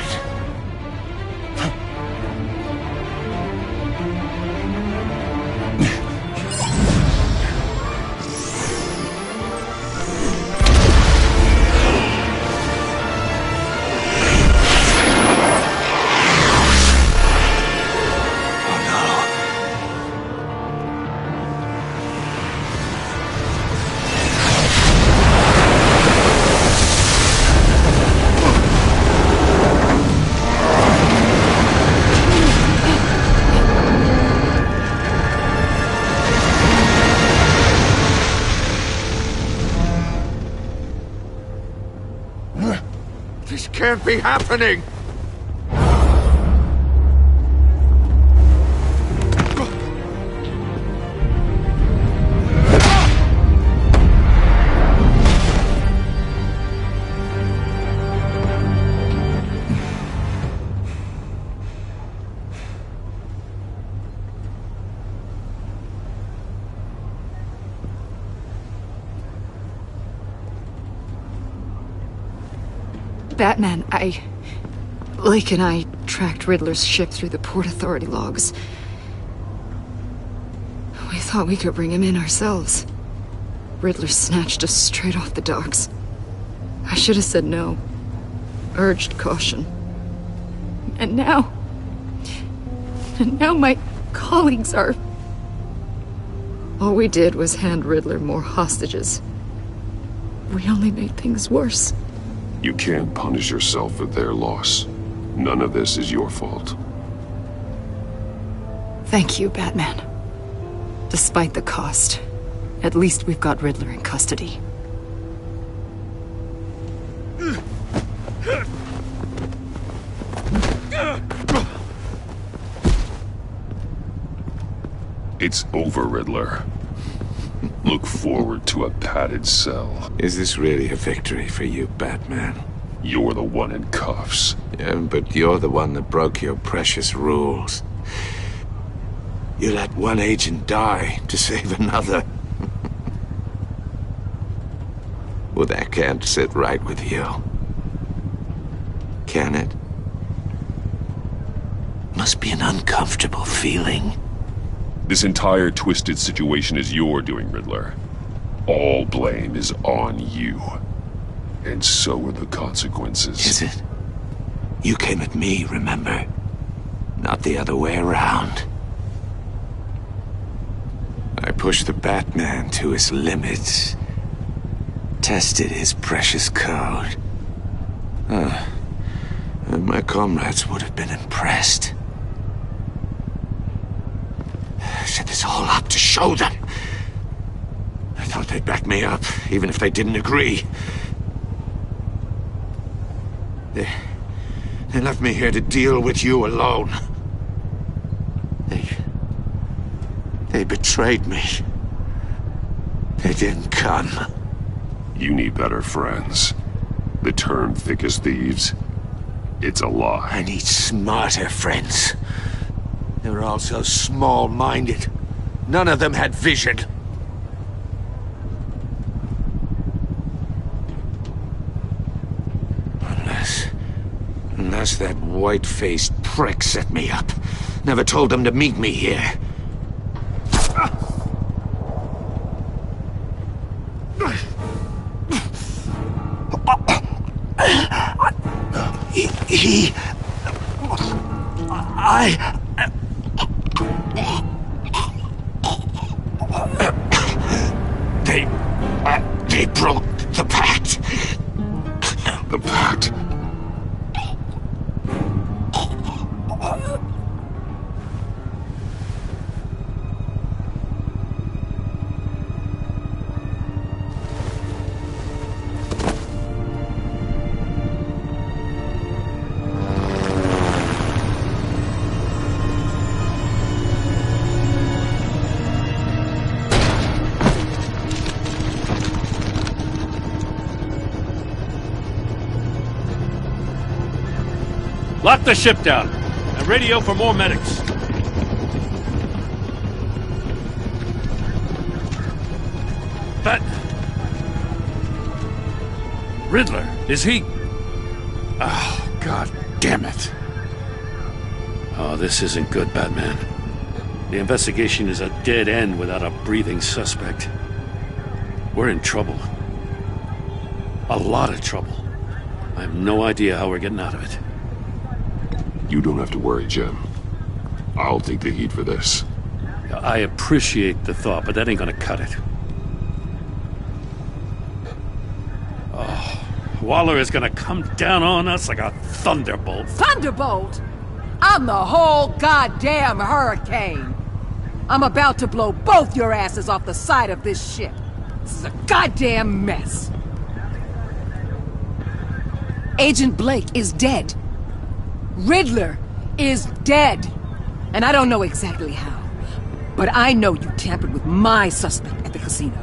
This can't be happening! Batman, Blake and I tracked Riddler's ship through the Port Authority logs. We thought we could bring him in ourselves. Riddler snatched us straight off the docks. I should have said no. Urged caution. And now my colleagues are... All we did was hand Riddler more hostages. We only made things worse. You can't punish yourself for their loss. None of this is your fault. Thank you, Batman. Despite the cost, at least we've got Riddler in custody. It's over, Riddler. Look forward to a padded cell. Is this really a victory for you, Batman? You're the one in cuffs. Yeah, but you're the one that broke your precious rules. You let one agent die to save another. Well, that can't sit right with you. Can it? Must be an uncomfortable feeling. This entire twisted situation is your doing, Riddler. All blame is on you. And so are the consequences. Is it? You came at me, remember? Not the other way around. I pushed the Batman to his limits. Tested his precious code. And my comrades would have been impressed. I set this all up to show them. I thought they'd back me up, even if they didn't agree. They left me here to deal with you alone. They betrayed me. They didn't come. You need better friends. The term thick as thieves, it's a lie. I need smarter friends. They were all so small-minded. None of them had vision. Unless that white-faced prick set me up. Never told them to meet me here. They broke the pact. The pact? Lock the ship down and radio for more medics. But Riddler, is he? Oh, God damn it. Oh, this isn't good, Batman. The investigation is a dead end without a breathing suspect. We're in trouble. A lot of trouble. I have no idea how we're getting out of it. You don't have to worry, Jim. I'll take the heat for this. I appreciate the thought, but that ain't gonna cut it. Oh, Waller is gonna come down on us like a thunderbolt. Thunderbolt? I'm the whole goddamn hurricane. I'm about to blow both your asses off the side of this ship. This is a goddamn mess. Agent Blake is dead. Riddler is dead. And I don't know exactly how, but I know you tampered with my suspect at the casino.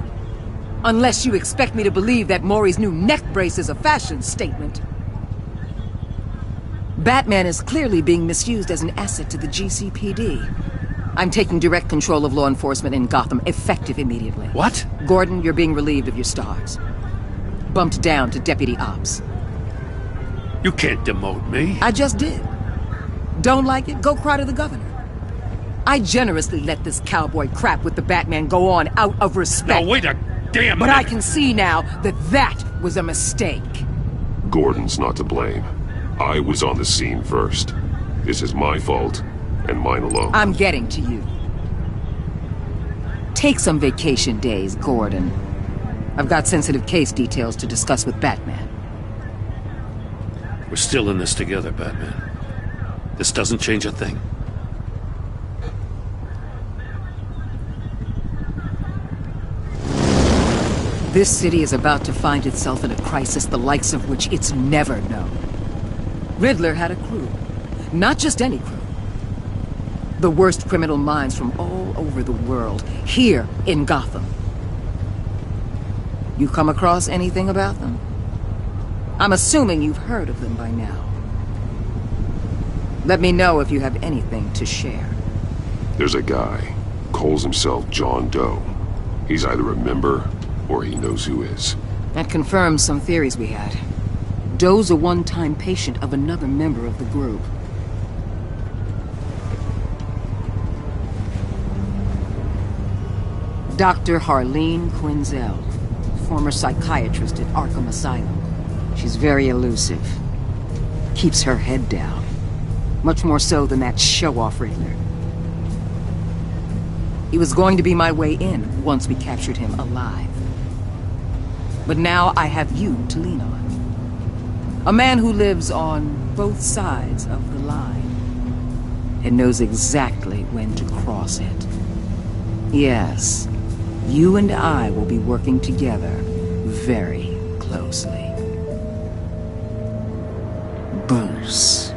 Unless you expect me to believe that Maury's new neck brace is a fashion statement. Batman is clearly being misused as an asset to the GCPD. I'm taking direct control of law enforcement in Gotham, effective immediately. What? Gordon, you're being relieved of your stars. Bumped down to Deputy Ops. You can't demote me. I just did. Don't like it? Go cry to the governor. I generously let this cowboy crap with the Batman go on out of respect. Now wait a damn minute. But I can see now that that was a mistake. Gordon's not to blame. I was on the scene first. This is my fault, and mine alone. I'm getting to you. Take some vacation days, Gordon. I've got sensitive case details to discuss with Batman. We're still in this together, Batman. This doesn't change a thing. This city is about to find itself in a crisis the likes of which it's never known. Riddler had a crew. Not just any crew. The worst criminal minds from all over the world, here in Gotham. You come across anything about them? I'm assuming you've heard of them by now. Let me know if you have anything to share. There's a guy, calls himself John Doe. He's either a member, or he knows who is. That confirms some theories we had. Doe's a one-time patient of another member of the group. Dr. Harleen Quinzel, former psychiatrist at Arkham Asylum. She's very elusive. Keeps her head down. Much more so than that show-off Riddler. He was going to be my way in once we captured him alive. But now I have you to lean on. A man who lives on both sides of the line and knows exactly when to cross it. Yes, you and I will be working together very closely. Bruce.